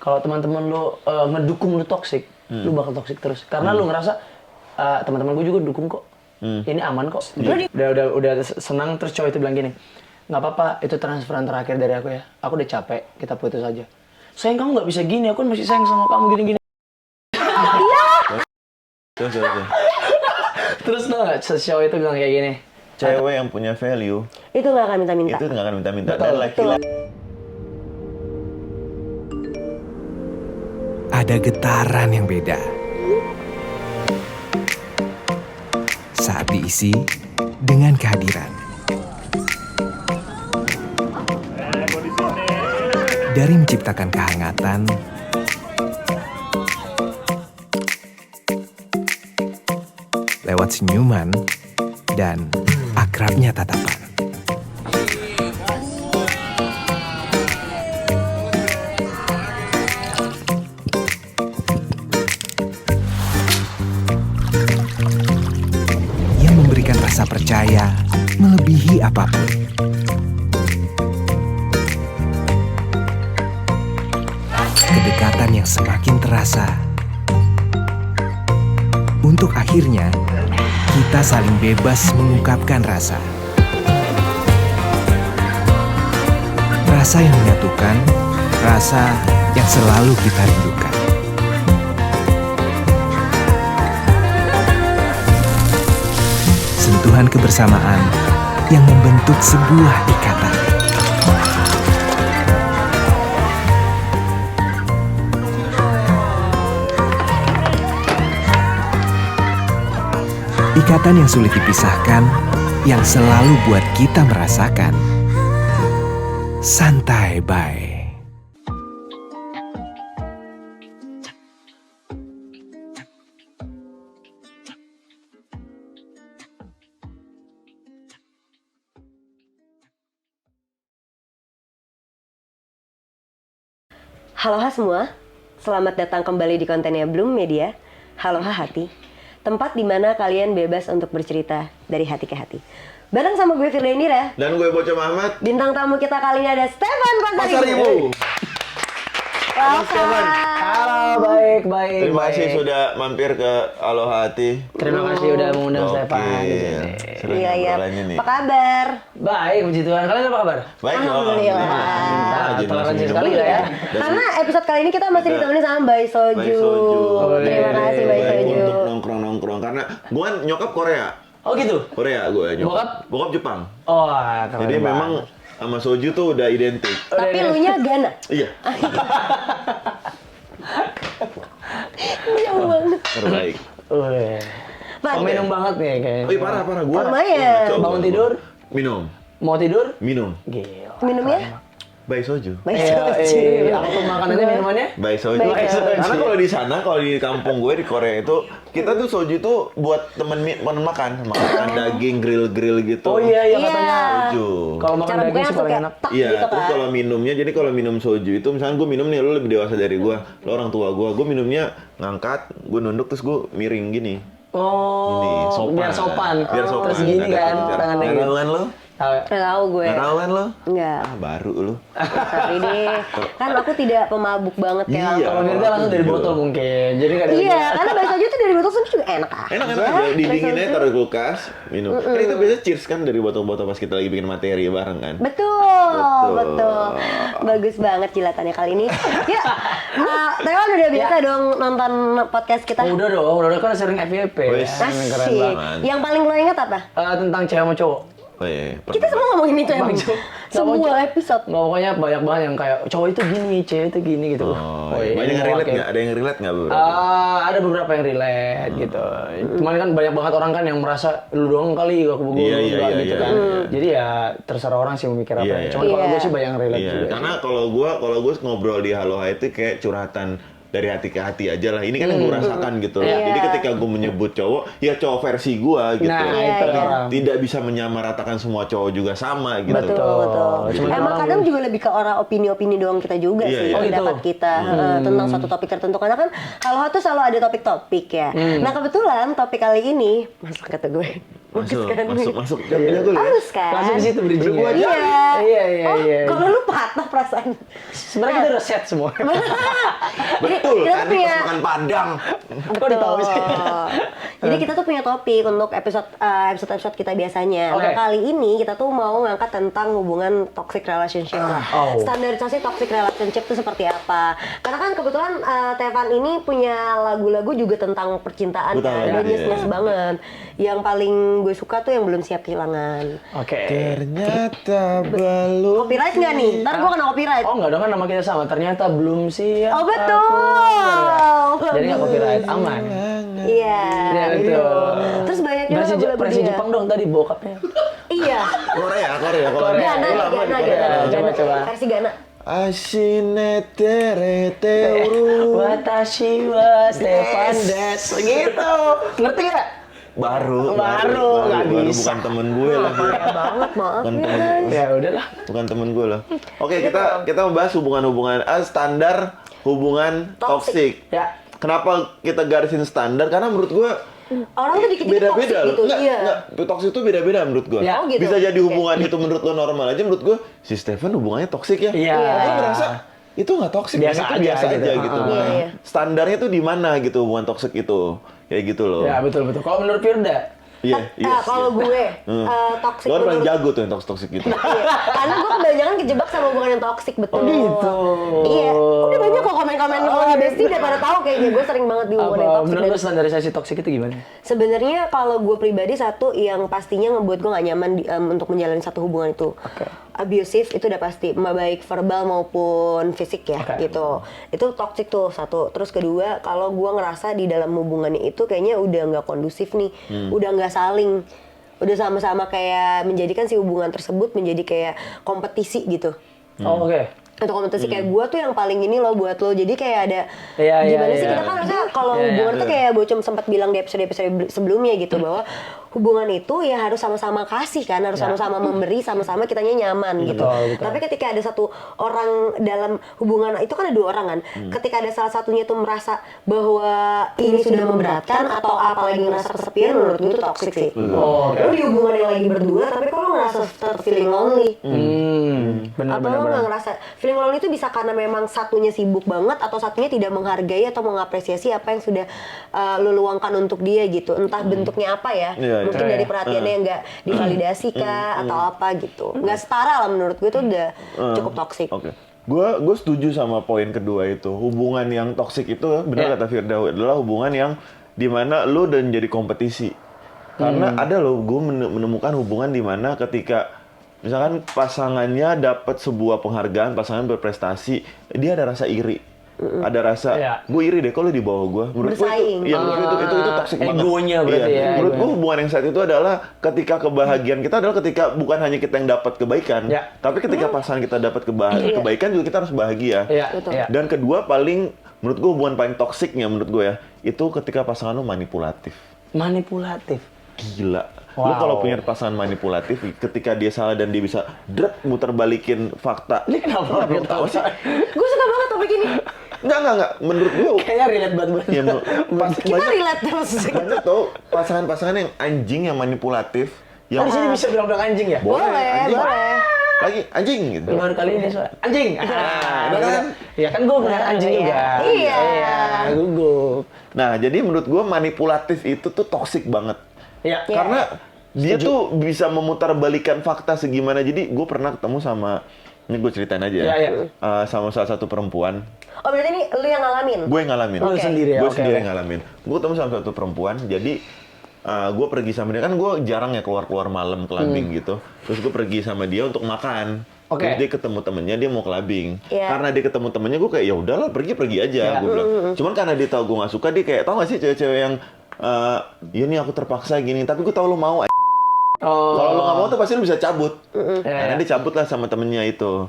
kalau teman-teman lu ngedukung lu toksik, lu bakal toksik terus. Karena lu ngerasa teman-teman gue juga dukung kok. Ini aman kok. Udah senang terus cowok itu bilang gini, nggak apa-apa, itu transferan terakhir dari aku ya. Aku udah capek, kita putus aja. Sayang kamu nggak bisa gini, aku masih sayang sama kamu gini-gini. Terus tau nggak, cowok itu bilang kayak gini. Cewek yang punya value itu nggak akan minta-minta. itu nggak akan minta-minta. Betul, Dan laki-laki ada getaran yang beda saat diisi dengan kehadiran. Dari menciptakan kehangatan, lewat senyuman, dan akrabnya tatapan. Yang memberikan rasa percaya melebihi apapun. Kedekatan yang semakin terasa. Untuk akhirnya kita saling bebas mengungkapkan rasa. Rasa yang menyatukan, rasa yang selalu kita rindukan. Sentuhan kebersamaan yang membentuk sebuah ikatan. Ikatan yang sulit dipisahkan, yang selalu buat kita merasakan santai bye. Halo semua, selamat datang kembali di kontennya Bloom Media. Halo Hati, tempat di mana kalian bebas untuk bercerita dari hati ke hati. Bareng sama gue Firda Indira. dan gue Bocah Muhammad. Bintang tamu kita kali ini ada Stefan Pasaribu. Welcome. Halo, baik. Terima kasih sudah mampir ke Halo Hati. Terima kasih udah mengundang Stefan di sini. Iya. Apa kabar? Baik, puji Tuhan. Kalian apa kabar? Baik dong. Alhamdulillah. Toleransi sekali lah ya. Karena episode kali ini kita masih ditemani sama Bay Soju. Baik Soju. Terima kasih Bay Baik Soju. untuk nongkrong-nongkrong karena gue kan nyokap Korea. Oh gitu? Korea gue nyokap. Bokap Jepang. Oh, keren Jadi banget. memang sama Soju tuh udah identik. Tapi lu nya Gana. Iya. Jauh banget. Terbaik. Wih. Pak, Minum banget nih kayaknya. Oh iya parah gue. Lumayan. Bangun tidur? Minum. Mau tidur? Minum. Gila. Minumnya? Baik Soju. Bay Iya, Soju. apa tuh makanannya minumannya? Baik Soju. Baik Soju. Karena kalau di sana, kalau di kampung gue di Korea itu, kita tuh Soju tuh buat temen makan daging grill gitu. Oh iya Iya. katanya. Soju. Kalau makan Cara daging bukanya sih langsung paling kayak enak. tak Iya, gitu terus kan. kalau minumnya, jadi kalau minum soju itu, misalnya gue minum nih, lu lebih dewasa dari gue, lu orang tua gue minumnya ngangkat, gue nunduk terus gue miring gini. Gini, Oh, biar sopan. Biar sopan. Terus gini kan, tangannya Nggak gitu. tahu kan lo? Nggak tahu gue. Nggak tahu kan lo? Enggak. Ah, baru lo. Sorry deh. Kan aku tidak pemabuk banget kayak Iya. Kalau Mirda langsung dari botol mungkin. Jadi nggak ada Iya, karena Bay Soju tuh dari botol sendiri juga enak aja. Enak aja, didinginnya taruh di kulkas, minum. Kan itu biasa cheers kan dari botol-botol pas kita lagi bikin materi bareng kan. Betul. Bagus banget jilatannya kali ini. Ya, Tewan udah biasa dong nonton podcast kita. Oh, udah kan sering FYP ya. Wes. Keren Asik. banget. Yang paling lo ingat apa? Tentang cewek sama cowok. Oh iya. Kita semua ngomongin itu emang. Semua episode. Nggak, pokoknya banyak banget yang kayak cowok itu gini, cewek itu gini gitu. Oh, iya. Banyak yang relate nggak? Ada yang relate nggak bro? Ada beberapa yang relate gitu. Cuman kan banyak banget orang kan yang merasa lu doang kali aku Iya, enggak iya, gitu iya. kan. Jadi ya terserah orang sih mau mikir apa. Iya, Ya. iya. Cuman kalau Iya. gue sih banyak yang relate Iya, juga. karena kalau gue ngobrol di Halo Hai itu kayak curhatan dari hati ke hati aja lah. Ini kan yang gue rasakan gitu loh. Iya. Jadi ketika gue menyebut cowok, ya cowok versi gue gitu. Nah, Iya, itu iya. orang. Tidak bisa menyamaratakan semua cowok juga sama gitu. Betul. Cuman Emang orang kadang juga lebih ke orang opini-opini doang kita juga Iya, sih, iya. Oh, gitu. pendapat kita tentang suatu topik tertentu. Karena kan kalau tuh selalu ada topik-topik ya. Nah kebetulan topik kali ini, masuk kata gue. Masuk. Jadinya gue Harus kan? langsung di situ bridging-nya. Iya. Iya. Kalau lu patah perasaan. Sebenarnya kita udah set semua. Betul, kita tadi tuh punya pas makan Padang. Kok ditahu sih? Jadi kita tuh punya topik untuk episode kita biasanya. Oke. Nah kali ini kita tuh mau ngangkat tentang hubungan toxic relationship. Oh. Standarisasi toxic relationship itu seperti apa? Karena kan kebetulan Tevan ini punya lagu-lagu juga tentang percintaan Betul, kan. ya, Dan iya. yes banget. Yang paling gue suka tuh yang belum siap kehilangan. Oke. Ternyata belum. Copyright nggak nih? Ntar gue kena copyright. Oh enggak dong kan nama kita sama. Ternyata belum siap. Oh, betul. aku. Jadi nggak copyright, aman. Iya. Iya betul. Terus banyak juga Versi lagu-lagu versi dia. Jepang dong tadi bokapnya. Iya. Korea. Gana, Coba, coba. versi Gana. Ashine terete uru. Watashi wa Stefan Des. Gitu. Ngerti nggak? Baru, nggak bisa. bukan temen gue lagi. Banget, maaf Bukan ya. temen, Ya udahlah. bukan temen gue lah. Oke, kita membahas hubungan standar hubungan toksik. Ya. Kenapa kita garisin standar? Karena menurut gue Orang tuh dikit-dikit beda-beda toxic loh. gitu. Iya. Enggak, toksik itu beda-beda menurut gue. Ya. Oh, gitu. Bisa jadi Oke. hubungan itu menurut lo normal aja, menurut gue si Stefan hubungannya toksik ya. Iya. Gue merasa itu nggak toksik, Biasa itu aja biasa gitu. aja gitu. Iya, iya. Standarnya tuh di mana gitu hubungan toksik itu. Kayak gitu loh. Ya betul betul. Kalau menurut Firda, Iya, Kalau gue toxic Lo kan paling menurut jago tuh yang toksik gitu. Iya, karena gue kebanyakan kejebak sama hubungan yang toksik, betul. Oh, gitu. Iya, udah banyak kok komen-komen kalau di Besti udah pada tahu kayaknya gue sering banget di hubungan yang apa toksik. menurut lo standarisasi toksik itu gimana? Sebenarnya kalau gue pribadi satu yang pastinya ngebuat gue gak nyaman untuk menjalani satu hubungan itu. Abusive itu udah pasti, baik verbal maupun fisik ya Oke. gitu. Itu toxic tuh satu. Terus kedua, kalau gue ngerasa di dalam hubungannya itu kayaknya udah nggak kondusif nih, udah nggak saling, udah sama-sama kayak menjadikan si hubungan tersebut menjadi kayak kompetisi gitu. Oh, oke. Untuk kompetisi kayak gue tuh yang paling ini loh buat lo, jadi kayak ada Iya, iya, gimana sih iya. kita kan harusnya kalau Iya, iya. hubungan tuh kayak gue cuma sempat bilang di episode sebelumnya gitu bahwa hubungan itu ya harus sama-sama kasih kan, harus sama-sama memberi, sama-sama kitanya nyaman gitu. betul. Tapi ketika ada satu orang dalam hubungan itu kan ada dua orang kan, ketika ada salah satunya tuh merasa bahwa ini sudah memberatkan atau apalagi ngerasa kesepian, menurut gue itu toxic sih. Oh, Lo di hubungan yang lagi berdua tapi kok lo ngerasa start feeling lonely. Benar Atau benar lo benar. nggak ngerasa feeling lonely itu bisa karena memang satunya sibuk banget atau satunya tidak menghargai atau mengapresiasi apa yang sudah lo luangkan untuk dia gitu, entah bentuknya apa ya, Iya, mungkin iya. dari perhatiannya yang nggak divalidasi kah atau apa gitu, nggak setara lah menurut gue itu udah cukup toksik. Oke. Gue setuju sama poin kedua itu. Hubungan yang toksik itu benar kata Firda adalah hubungan yang dimana lo dan jadi kompetisi. Karena ada loh gue menemukan hubungan dimana ketika misalkan pasangannya dapat sebuah penghargaan, pasangan berprestasi, dia ada rasa iri. Ada rasa, Iya. gue iri deh kalau di bawah gue. Menurut gue Bersaing. itu, menurut gue itu toksik banget. Egonya berarti ya, Menurut gue egonya. hubungan yang saat itu adalah ketika kebahagiaan kita adalah ketika bukan hanya kita yang dapat kebaikan, Ya. tapi ketika pasangan kita dapat kebaikan juga kita harus bahagia. Iya. Betul. Iya. Dan kedua paling menurut gue hubungan paling toksiknya menurut gue ya itu ketika pasangan lo manipulatif. Manipulatif. Gila. Lo Wow. kalau punya pasangan manipulatif, ketika dia salah dan dia bisa muter balikin fakta. Ini kenapa Lo belum tahu sih? Gue suka banget topik ini. Enggak. Menurut gue Kayaknya relate banget. ya, Kita banyak, relate terus. banyak tuh pasangan-pasangan yang anjing yang manipulatif. Oh, di sini bisa bilang-bilang anjing ya? Boleh, anjing. boleh. Lagi anjing gitu. Baru kali ini soal anjing. udah kan? Ya kan gue benar anjing juga. Iya. Gugup. Nah, jadi menurut gue manipulatif itu tuh toksik banget. Ya. Karena dia tuh bisa memutarbalikan fakta segimana. Jadi gue pernah ketemu sama, ini gue ceritain aja Iya, iya. sama salah satu perempuan. Oh berarti ini lu yang ngalamin? Gue yang ngalamin. Lu sendiri ya? Gue Oke, sendiri oke. yang ngalamin. Gue ketemu sama satu perempuan, jadi gue pergi sama dia. Kan gue jarang ya keluar-keluar malam clubbing gitu. Terus gue pergi sama dia untuk makan. Oke. Terus dia ketemu temennya, dia mau clubbing. Iya. Karena dia ketemu temennya, gue kayak ya udahlah pergi aja. Iya. Gue bilang. Cuman karena dia tahu gue nggak suka, dia kayak tau gak sih cewek-cewek yang ya nih aku terpaksa gini, tapi gue tahu lo mau. Oh. Kalau lo nggak mau tuh pasti lo bisa cabut. Karena Iya. dia cabut lah sama temennya itu.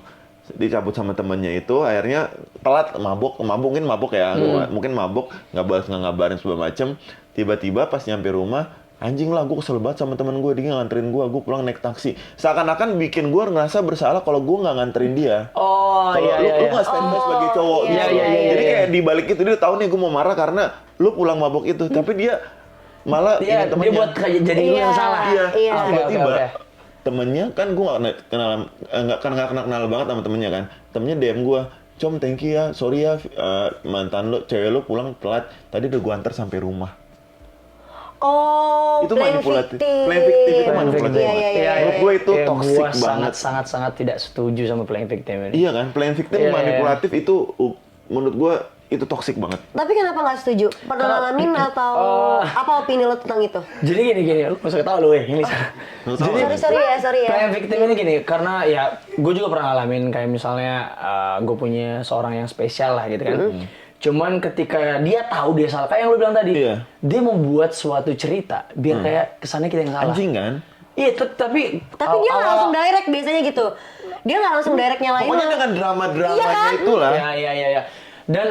Dia cabut sama temennya itu, akhirnya telat, mungkin mabuk ya, mungkin mabuk, nggak ngabarin segala macem. Tiba-tiba pas nyampe rumah, anjing lah, gue kesel banget sama temen gue, dia nganterin gue pulang naik taksi. Seakan-akan bikin gue ngerasa bersalah kalau gue nggak nganterin dia. Oh, Kalau iya, lu, iya, lu iya. nggak stand by sebagai cowok iya, gitu. iya, iya, Jadi iya. kayak di balik itu dia tahu nih gue mau marah karena lu pulang mabuk itu, tapi dia malah Iya, ini dia temennya. buat kayak jadi lu yang salah. Iya, Iya. terus tiba-tiba Oke, oke. temennya kan gue nggak kenal banget sama temennya kan. Temennya DM gue, thank you ya, sorry ya, mantan lo, cewek lo pulang telat, tadi udah gua antar sampai rumah. Oh, Itu playing manipulatif. victim. Playing victim itu manipulatif. Iya. Menurut gue itu toxic gua banget. sangat tidak setuju sama playing victim ini. Iya kan, playing victim Iya, manipulatif itu menurut gue itu toxic banget. Tapi kenapa nggak setuju? Pernah ngalamin atau apa opini lo tentang itu? Jadi gini, lu masuk ketawa lu ini. Jadi Sorry ya. playing victim ini gini, karena ya gue juga pernah ngalamin kayak misalnya gue punya seorang yang spesial lah gitu kan. Cuman ketika dia tahu dia salah, kayak yang lu bilang tadi, Iya. dia membuat suatu cerita biar kayak kesannya kita yang salah. Anjing kan? Iya, tapi Dia nggak langsung direct biasanya gitu. Dia nggak langsung direct nyalain Pokoknya lo. dengan drama-dramanya Iya kan? itulah. Iya. Dan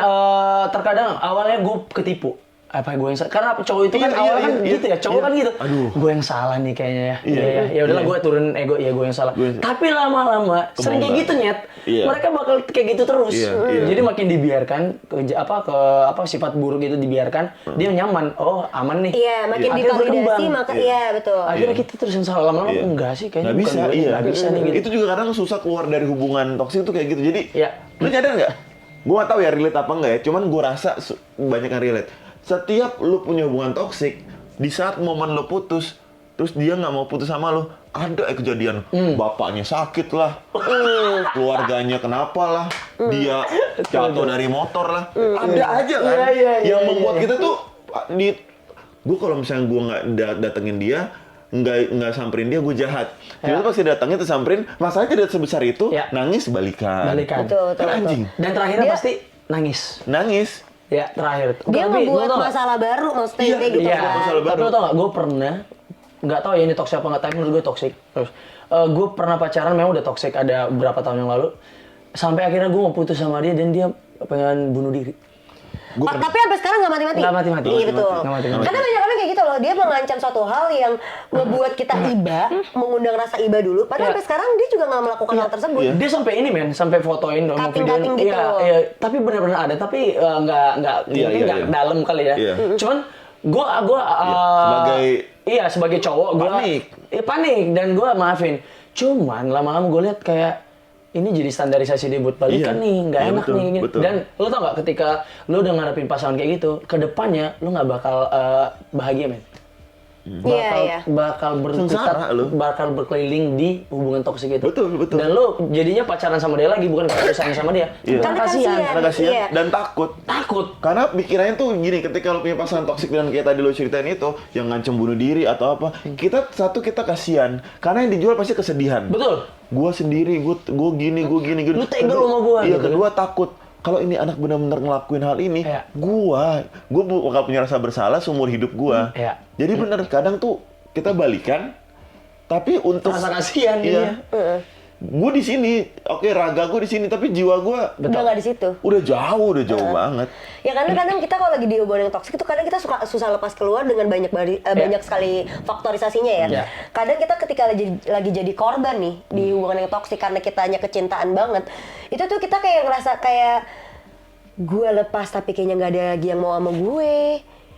terkadang awalnya gue ketipu. Apa gue yang salah? Karena cowok itu kan Iya, awalnya kan iya, gitu ya, cowok iya. kan gitu. Aduh. Gue yang salah nih kayaknya ya. Iya. Ya udahlah gue turunin ego, ya gue yang salah. Tapi lama-lama sering kayak gitu nyet. Iya. Mereka bakal kayak gitu terus. Iya. Jadi makin dibiarkan ke sifat buruk itu dibiarkan, dia nyaman. Oh, aman nih. Iya, makin Akhirnya divalidasi berkembang. maka iya betul. Akhirnya kita terus yang salah lama-lama Iya. enggak sih kayaknya Nggak bukan bisa, gue, iya. nggak bisa nih gitu. Itu juga kadang susah keluar dari hubungan toksik itu kayak gitu. Jadi, Iya. lu nyadar nggak? Gue nggak tahu ya relate apa enggak ya. Cuman gue rasa banyak yang relate. Setiap lu punya hubungan toksik, di saat momen lu putus, terus dia nggak mau putus sama lu, ada kejadian bapaknya sakit lah, keluarganya kenapa lah, dia jatuh dari motor lah, ada aja kan yang membuat kita tuh gue kalau misalnya gue nggak datengin dia, nggak samperin dia, gue jahat. Jadi pasti datangnya terus samperin, masalahnya tidak sebesar itu, Ya. nangis balikan. Betul. Kan anjing, Dan terakhirnya Dia- pasti nangis. nangis. Ya, terakhir. Dia Tapi, ngebuat lu tau nggak? masalah baru maksudnya Iya, kayak gitu Iya, kan. masalah baru. tapi lo tau gak, gue pernah, nggak tahu ya ini toxic apa nggak, tapi menurut gue toxic. Terus, gue pernah pacaran, memang udah toxic ada beberapa tahun yang lalu. Sampai akhirnya gue mau putus sama dia dan dia pengen bunuh diri. Tapi sampai sekarang nggak mati-mati. Nggak mati-mati. Iya betul. Nggak mati-mati. Karena banyak orang kayak gitu loh. Dia mengancam suatu hal yang ngebuat kita iba, mengundang rasa iba dulu. Padahal Iya. sampai sekarang dia juga nggak melakukan hal tersebut. Iya. Dia sampai ini men, sampai fotoin sama Cutting-cutting videoin. gitu. Iya, tapi benar-benar ada, tapi nggak Iya, mungkin nggak iya. dalam kali ya. Iya. Cuman gue Sebagai cowok gue panik. panik dan gue maafin. Cuman lama-lama gue lihat kayak ini jadi standarisasi dia buat balikan Iya. nih, nggak Iya, enak betul, nih. betul. Dan lo tau nggak ketika lo udah ngadepin pasangan kayak gitu, kedepannya lo nggak bakal bahagia men. Iya. Bakal Sengsara lo. bakal berkeliling di hubungan toksik itu. Betul. Dan lo jadinya pacaran sama dia lagi, bukan karena sayang sama dia. Iya. Karena kasihan. Karena kasihan Iya. dan takut. Takut. Karena pikirannya tuh gini, ketika lo punya pasangan toksik dan kayak tadi lo ceritain itu, yang ngancem bunuh diri atau apa, kita kasihan. Karena yang dijual pasti kesedihan. Betul. Gua sendiri, gua gini. Lu tega lu sama gua, Iya, gitu. kedua takut. Kalau ini anak benar-benar ngelakuin hal ini, Iya. gua bakal punya rasa bersalah seumur hidup gua. Iya. Jadi bener, kadang tuh kita balikan, tapi untuk Rasa kasihan iya. Gue di sini, oke, raga gue di sini, tapi jiwa gue Udah nggak di situ. udah jauh banget. Ya karena kadang kita kalau lagi di hubungan yang toksik itu kadang kita susah lepas keluar dengan banyak sekali faktorisasinya ya. Iya. Kadang kita ketika lagi jadi korban nih di hubungan yang toksik karena kita hanya kecintaan banget, itu tuh kita kayak ngerasa kayak gue lepas tapi kayaknya nggak ada lagi yang mau sama gue.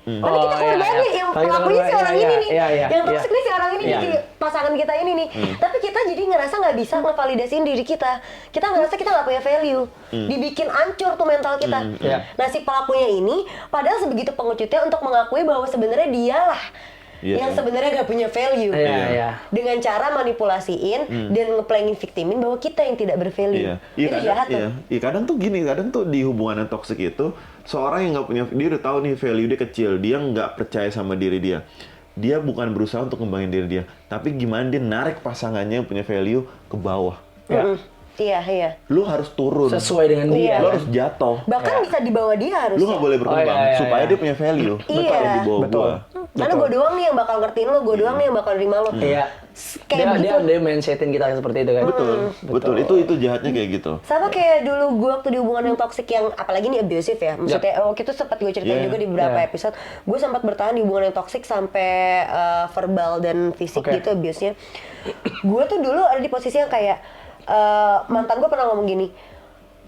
Karena kita korbannya yang pelakunya si orang ini nih, yang toksik nih si orang ini nih, pasangan kita ini nih. Tapi kita jadi ngerasa nggak bisa ngevalidasiin diri kita. Kita ngerasa kita nggak punya value. Dibikin hancur tuh mental kita. Nah si pelakunya ini, padahal sebegitu pengecutnya untuk mengakui bahwa sebenarnya dialah yang sebenarnya nggak punya value. Dengan cara manipulasiin dan ngeplaying victimin bahwa kita yang tidak bervalue. Itu jahat tuh. Iya, kadang tuh gini, kadang tuh di hubungan yang toksik itu, seorang yang nggak punya, dia udah tahu nih value dia kecil, dia nggak percaya sama diri dia. Dia bukan berusaha untuk ngembangin diri dia, tapi gimana dia narik pasangannya yang punya value ke bawah. Iya. Lu harus turun. Sesuai dengan dia. Lu harus jatuh. Bahkan bisa di bawah dia harusnya. Lu nggak boleh berkembang supaya dia punya value. Iya. Kalau di bawah Betul. gua. Karena gue doang nih yang bakal ngertiin lo, gue doang nih yang bakal nerima lo. Iya. Kayak begitu. Dia mindsetin kita seperti itu kan. Betul. Itu jahatnya kayak gitu. Sama kayak dulu gue waktu di hubungan yang toksik yang apalagi nih abusive ya. Maksudnya waktu itu sempat gue ceritain juga di beberapa episode. Gue sempat bertahan di hubungan yang toksik sampai verbal dan fisik gitu abuse-nya. Gue tuh dulu ada di posisi yang kayak mantan gue pernah ngomong gini,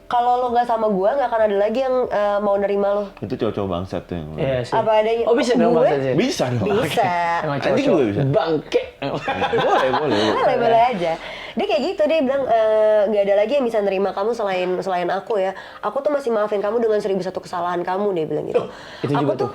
kalau lo nggak sama gue nggak akan ada lagi yang mau nerima lo. Itu cowok-cowok bangsat tuh yang Iya sih. Apa adanya. Oh bisa dong Gue- bahasa sih. bisa dong. Bisa. Emang Anjing juga bisa. Bangke. Boleh. Boleh aja. Dia kayak gitu, dia bilang nggak ada lagi yang bisa nerima kamu selain aku ya. Aku tuh masih maafin kamu dengan 1001 kesalahan kamu, dia bilang gitu. Itu Aku juga tuh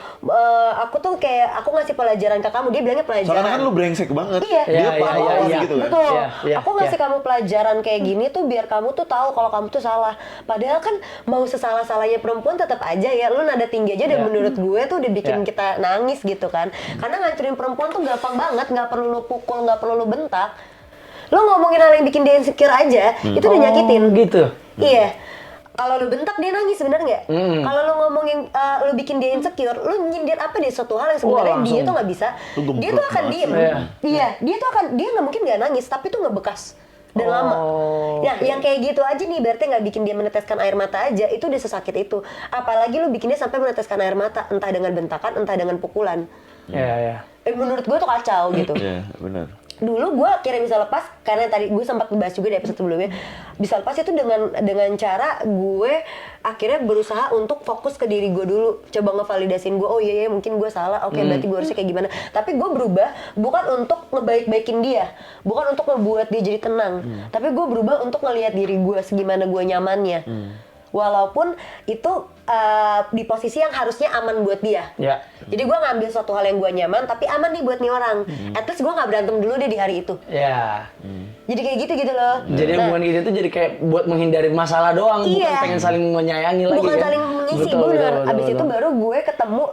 aku tuh kayak aku ngasih pelajaran ke kamu, dia bilangnya pelajaran. Soalnya kan lu brengsek banget. Iya, Dia pahlawan iya. gitu kan. betul. Iya, Aku ngasih kamu pelajaran kayak gini tuh biar kamu tuh tahu kalau kamu tuh salah. Padahal kan mau sesalah-salahnya perempuan tetap aja ya, lu nada tinggi aja dan menurut gue tuh udah bikin kita nangis gitu kan. Karena ngancurin perempuan tuh gampang banget, nggak perlu lu pukul, nggak perlu lu bentak. Lu ngomongin hal yang bikin dia insecure aja, itu udah nyakitin. Gitu. Iya. Kalau lu bentak dia nangis, bener nggak? Kalau lu ngomongin lu bikin dia insecure, lu nyindir apa deh suatu hal yang sebenarnya dia langsung. tuh nggak bisa. Lu gembrot Dia tuh akan banget diem. sih. Iya, dia nggak mungkin nggak nangis, tapi tuh ngebekas dan lama. Ya, yang kayak gitu aja nih berarti nggak bikin dia meneteskan air mata aja, itu udah sesakit itu. Apalagi lu bikin dia sampai meneteskan air mata, entah dengan bentakan, entah dengan pukulan. Iya. Menurut gue tuh kacau gitu. Iya, benar. Dulu gue kira bisa lepas karena tadi gue sempat bahas juga di episode sebelumnya, bisa lepas itu dengan cara gue akhirnya berusaha untuk fokus ke diri gue dulu, coba ngevalidasin gue, oh iya mungkin gue salah, oke berarti gue harusnya kayak gimana. Tapi gue berubah bukan untuk ngebaik-baikin dia, bukan untuk ngebuat dia jadi tenang, tapi gue berubah untuk ngelihat diri gue segimana gue nyamannya. Walaupun itu di posisi yang harusnya aman buat dia. Ya. Jadi gue ngambil suatu hal yang gue nyaman, tapi aman nih buat nih orang. At least gue nggak berantem dulu deh di hari itu. Ya. Jadi kayak gitu loh. Jadi hubungan gitu tuh jadi kayak buat menghindari masalah doang, bukan Iya. pengen saling menyayangi lagi. Bukan kan? saling mengisi, Betul, bener. betul, Abis itu betul. baru gue ketemu,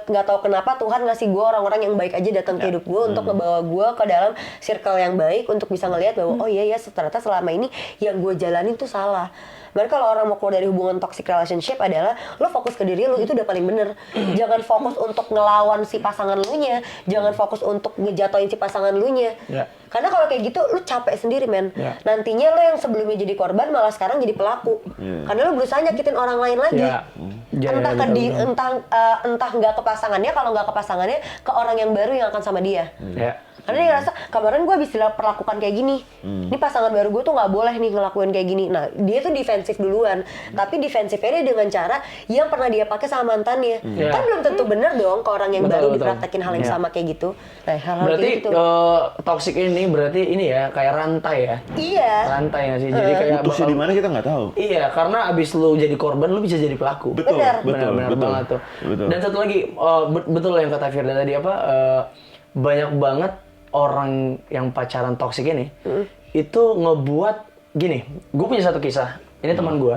nggak tahu kenapa Tuhan ngasih gue orang-orang yang baik aja datang ke hidup gue untuk ngebawa gue ke dalam circle yang baik untuk bisa ngelihat bahwa oh iya ya ternyata selama ini yang gue jalanin tuh salah. Makanya kalau orang mau keluar dari hubungan toxic relationship adalah lo fokus ke diri lo, itu udah paling bener. Jangan fokus untuk ngelawan si pasangan lu nya, jangan fokus untuk ngejatoin si pasangan lu nya. Ya. Karena kalau kayak gitu lo capek sendiri men. Ya. Nantinya lo yang sebelumnya jadi korban malah sekarang jadi pelaku. Karena lo berusaha nyakitin orang lain lagi. Ya. Ya, Entah ke betul. entah nggak ke pasangannya, kalau nggak ke pasangannya ke orang yang baru yang akan sama dia. Ya. Karena dia ngerasa kemarin gue habis diperlakukan kayak gini, ini pasangan baru gue tuh nggak boleh nih ngelakuin kayak gini. Nah dia tuh defensif duluan, tapi defensifnya dia dengan cara yang pernah dia pakai sama mantannya. Kan belum tentu bener dong ke orang yang Betul, baru betul. dipraktekin hal yang Iya. sama kayak gitu. Nah hal-hal Berarti kayak gitu. toxic ini berarti ini ya kayak rantai ya. Iya. Rantai nggak sih? Jadi kayak Putusnya di mana kita nggak tahu. Iya, karena abis lu jadi korban, lu bisa jadi pelaku. Betul, Benar. Benar banget tuh. Betul. Dan satu lagi, betul yang kata Firda tadi apa? Banyak banget orang yang pacaran toksik ini, itu ngebuat gini. Gue punya satu kisah. Ini teman gue.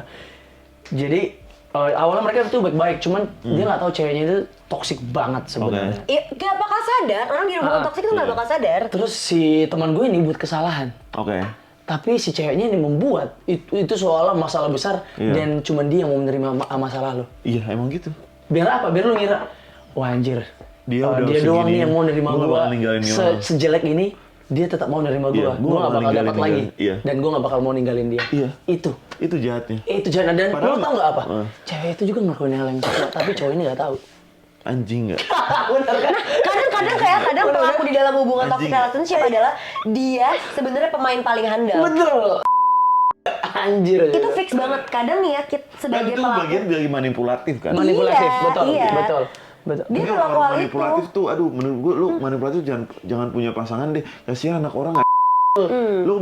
Jadi awalnya mereka tuh baik-baik, cuman dia nggak tahu ceweknya itu toksik banget sebenarnya. Iya, gak bakal sadar, orang di hubungan toksik itu gak bakal sadar. Terus si teman gue ini buat kesalahan. Oke. Tapi si ceweknya ini membuat itu seolah masalah besar dan cuman dia yang mau menerima masalah lo. Iya, emang gitu. Biar apa? Biar lu ngira, wah anjir, Dia udah dia doang segini, nih yang mau nerima gua nggak gua. bakal ninggalin dia orang. Sejelek ini, dia tetap mau nerima gua. Iya, Gua nggak bakal ninggalin dapat lagi. Iya. Dan gua nggak bakal mau ninggalin dia. Iya. Itu jahatnya. jangan. Dan Padahal lu tau nggak apa? Heeh. Cewek itu juga ngelakuin hal yang sama, tapi cowok ini nggak tahu. Anjing nggak? Bener kan? Kadang pelaku di dalam hubungan toxic Anjing. relationship adalah dia sebenarnya pemain paling handal. Betul. Anjir. Itu fix banget. Kadang nih ya kita Kan sebagai itu pelaku bagian dari manipulatif kan? Manipulatif, Iya, betul, iya. betul. dia Tapi melakukan orang hal manipulatif itu. tuh, aduh, menurut gue lu manipulatif jangan punya pasangan deh. Kasihan anak orang. Lu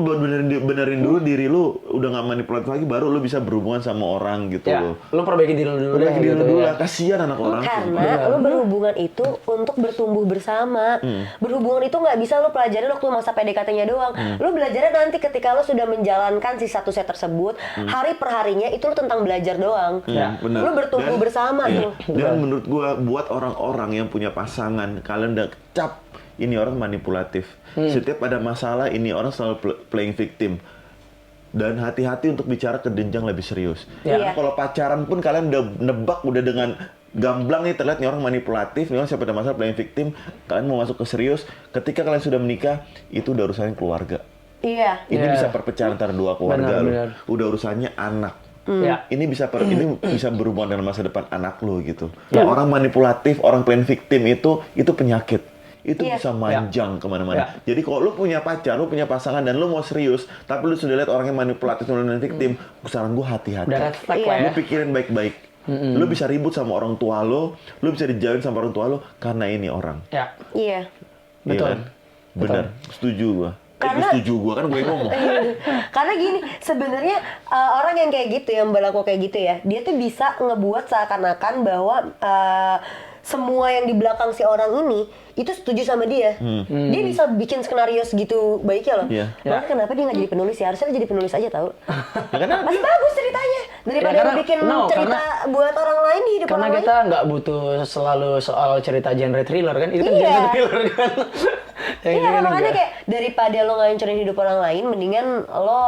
benerin dulu diri lu, udah nggak manipulatif lagi, baru lu bisa berhubungan sama orang gitu Ya, loh. lu perbaiki diri lu dulu. Perbaiki deh, diri gitu lu dulu ya. lah, kasihan anak orang. Karena lu berhubungan itu untuk bertumbuh bersama. Berhubungan itu nggak bisa lu pelajarin waktu masa PDKT-nya doang. Lu belajarnya nanti ketika lu sudah menjalankan si satu set tersebut, hari per harinya itu lu tentang belajar doang. Ya, benar. Lu bertumbuh bersama iya. tuh. Dan menurut gua buat orang-orang yang punya pasangan, kalian udah cap ini orang manipulatif. Setiap ada masalah ini orang selalu playing victim. Dan hati-hati untuk bicara ke jenjang lebih serius. Ya. Karena kalau pacaran pun kalian udah nebak udah dengan gamblang nih terlihat nih orang manipulatif, nih orang siapa ada masalah playing victim, kalian mau masuk ke serius, ketika kalian sudah menikah itu udah urusannya keluarga. Iya. Ini Ya. bisa perpecahan antara dua keluarga Benar, loh. benar. Udah urusannya anak. Ya. Ini bisa berhubungan dengan masa depan anak lo gitu. Orang manipulatif, orang playing victim itu penyakit. Itu Iya. bisa manjang kemana-mana. Jadi kalau lu punya pacar, lu punya pasangan dan lu mau serius, tapi lu sudah lihat orang yang manipulatif dan victim, saran gua hati-hati. Udah red flag Iya. lah ya. Lu pikirin baik-baik. Lu bisa ribut sama orang tua lu bisa dijauhin sama orang tua lu karena ini orang. Ya. Iya. Betul. Iya kan? Benar, setuju gua. Karena- setuju gue kan gue ngomong. Karena gini, sebenarnya orang yang kayak gitu, yang berlaku kayak gitu ya, dia tuh bisa ngebuat seakan-akan bahwa semua yang di belakang si orang ini itu setuju sama dia. Dia bisa bikin skenario segitu baiknya loh. Iya. Makanya kenapa dia nggak jadi penulis ya? Harusnya dia jadi penulis aja tau. Ya karena Masih bagus ceritanya daripada karena- lu bikin no, cerita buat orang lain di hidup Karena orang kita nggak butuh selalu soal cerita genre thriller kan, itu kan Iya. genre thriller kan. Yang Iya, ini kan makanya enggak. kayak daripada lo ngancurin hidup orang lain, mendingan lo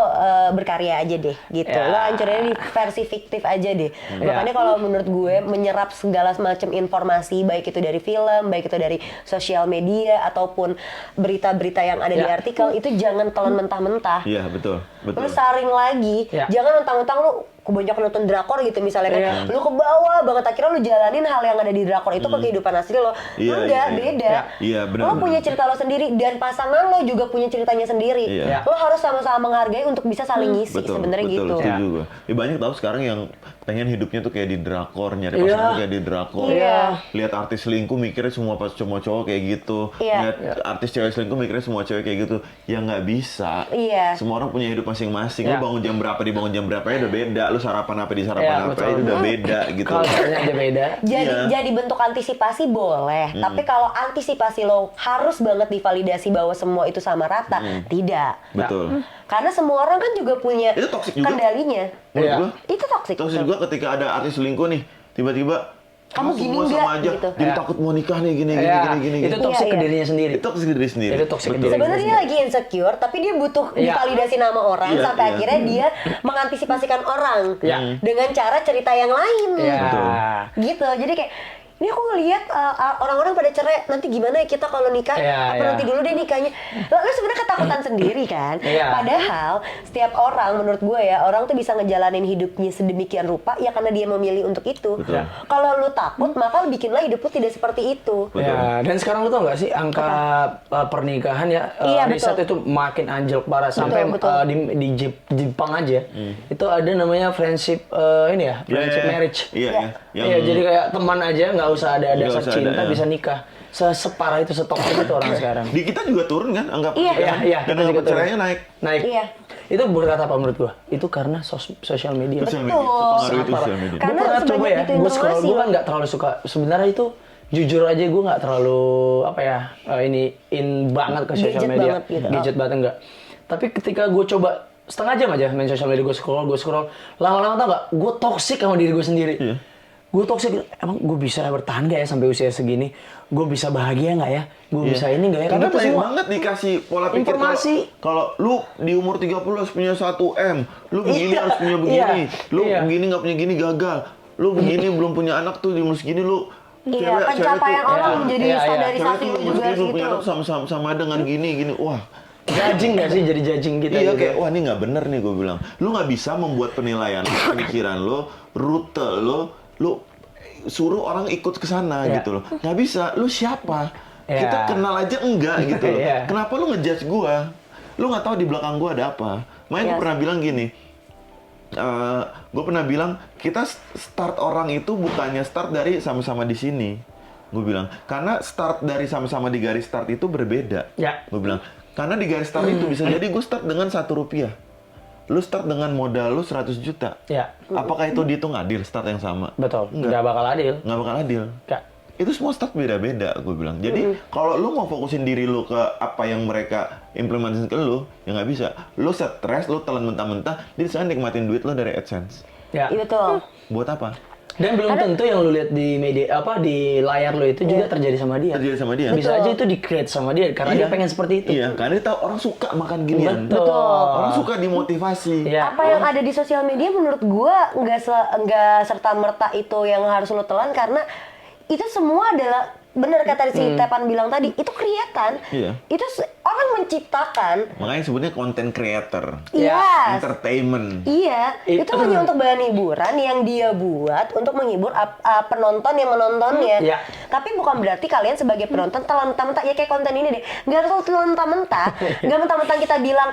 berkarya aja deh, gitu. Ya. Lo hancurin di versi fiktif aja deh. Ya. Makanya kalau menurut gue menyerap segala macam informasi, baik itu dari film, baik itu dari sosial media ataupun berita-berita yang ada di Ya. artikel, itu jangan telan mentah-mentah. Iya betul. Lo saring lagi, Ya. jangan mentang-mentang lo kebanyakan nonton drakor gitu misalnya kan, Iya. lu ke bawah banget akhirnya lu jalanin hal yang ada di drakor itu ke kehidupan asli lo. Iya, Enggak, iya, iya. beda. Iya, benar, Lo benar. punya cerita lo sendiri dan pasangan lo juga punya ceritanya sendiri. Iya. Lo harus sama-sama menghargai untuk bisa saling ngisi sebenarnya betul, gitu. setuju gue. Ya, banyak tahu sekarang yang pengen hidupnya tuh kayak di drakor, nyari Iya. pasangan kayak di drakor. Iya. Lihat artis selingkuh mikirnya semua cowok kayak gitu. Iya. Lihat artis cewek selingkuh mikirnya semua cewek kayak gitu. Ya nggak bisa. Iya. Semua orang punya hidup masing-masing. Iya. Lu bangun jam berapa, dibangun jam berapa ya udah beda. Lu sarapan apa di sarapan Iya, apa betul. itu udah beda gitu. Culture-nya aja beda. Jadi bentuk antisipasi boleh, tapi kalau antisipasi lo harus banget divalidasi bahwa semua itu sama rata, tidak. Betul. Karena semua orang kan juga punya Itu toxic juga. kendalinya. Menurut Iya. gua, Itu toxic. toxic juga ketika ada artis selingkuh nih, tiba-tiba Kamu "Ah, gini semua nggak?" sama aja, gitu. jadi Iya. takut mau nikah nih gini Iya, gini. itu toxic Iya, ke iya. dirinya sendiri. Itu toxic ke diri sendiri. Itu toxic ke Betul. diri Sebenarnya dia lagi insecure, tapi dia butuh Iya. divalidasi nama orang Iya, sampai iya. akhirnya dia mengantisipasikan orang Iya. dengan cara cerita yang lain. Iya. Betul. Gitu. Jadi kayak ini aku ngelihat orang-orang pada cerai, nanti gimana ya kita kalau nikah? Iya, Apa iya. nanti dulu deh nikahnya? Lo sebenarnya ketakutan sendiri kan? Iya. Padahal setiap orang menurut gue ya, orang tuh bisa ngejalanin hidupnya sedemikian rupa ya karena dia memilih untuk itu. Betul. Kalau lu takut, maka bikinlah hidup lu tidak seperti itu. Betul. Ya, dan sekarang lu tau gak sih angka pernikahan ya, Iya, riset betul. itu makin anjlok parah sampai betul. di Jepang aja itu ada namanya friendship ini ya, friendship Iya, marriage. Iya, Iya. iya. Iya, jadi kayak teman aja nggak usah ada Nggak dasar usah ada, cinta ya. bisa nikah. Separah itu, setoksik itu orang sekarang. Di kita juga turun kan angka Iya. pernikahan. Iya, Dan kita angka juga turun. perceraiannya naik. Naik. Iya. Itu berkata apa menurut gua? Itu karena sosial media. Sosial Betul. media, pengaruh itu Sangat parah. sosial media. Gue Karena pernah coba sebanyak ya, itu gue scroll, informasi gue kan loh. nggak terlalu suka. Sebenarnya itu jujur aja gue nggak terlalu apa ya, ini in banget ke sosial Gadget media, banget gitu. gadget banget enggak. Tapi ketika gue coba setengah jam aja main sosial media, gue scroll, lama-lama tau nggak, gue toksik sama diri gue sendiri. Iya. Gue toksik, emang gue bisa bertahan gak ya sampai usia segini? Gue bisa bahagia nggak ya? Gue bisa ini nggak ya? Karena Gitu banyak semua. banget dikasih pola pikir Informasi. kalau lu di umur 30 harus punya 1M, lu begini Iya, harus punya begini, iya, lu iya. begini nggak punya gini gagal, lu begini belum punya anak tuh di umur segini lu Iya, pencapaian tuh- orang Iya, menjadi iya, iya. standarisasi cewek tuh umur juga segini belum gitu. punya anak sama dengan gini, wah. Judging nggak sih, jadi judging kita Iya gitu. kayak wah ini nggak bener nih gue bilang. Lu nggak bisa membuat penilaian pemikiran lo, rute lo suruh orang ikut ke sana Iya. gitu loh. Nggak bisa. Lu siapa? Iya. Kita kenal aja enggak gitu loh. Iya. Kenapa lu ngejudge gua? Lu nggak tahu di belakang gua ada apa. Makanya gue Yes. pernah bilang gini. Gue pernah bilang kita start orang itu bukannya start dari sama-sama di sini. Gue bilang karena start dari sama-sama di garis start itu berbeda. Ya. Gue bilang karena di garis start itu bisa jadi gue start dengan Rp1. Lu start dengan modal lu 100 juta. Ya, Apakah itu dihitung adil start yang sama? betul. Nggak. Nggak bakal adil. Nggak bakal adil. Nggak. Itu semua start beda-beda, gue bilang. Jadi kalau lu mau fokusin diri lu ke apa yang mereka implementasi ke lu, ya nggak bisa. Lu stres, lu telan mentah-mentah, jadi sekarang nikmatin duit lu dari AdSense. Ya. Iya betul. Buat apa? Dan belum tentu yang lu lihat di media di layar lu itu juga terjadi sama dia. Terjadi sama dia. Bisa Betul. aja itu di-create sama dia karena dia pengen seperti itu. Iya, karena dia tahu orang suka makan ginian. Betul. Orang suka dimotivasi. Iya. Apa yang ada di sosial media menurut gua nggak serta merta itu yang harus lo telan karena itu semua adalah bener kata si Tepan bilang tadi itu kelihatan. Iya. Itu orang menciptakan. Makanya sebutnya content creator. Yes. Entertainment. Iya, itu hanya untuk bahan hiburan yang dia buat untuk menghibur penonton yang menontonnya. Iya. Tapi bukan berarti kalian sebagai penonton telan mentah-mentah ya kayak konten ini deh. Nggak harus telan mentah-mentah. Nggak mentah-mentah kita bilang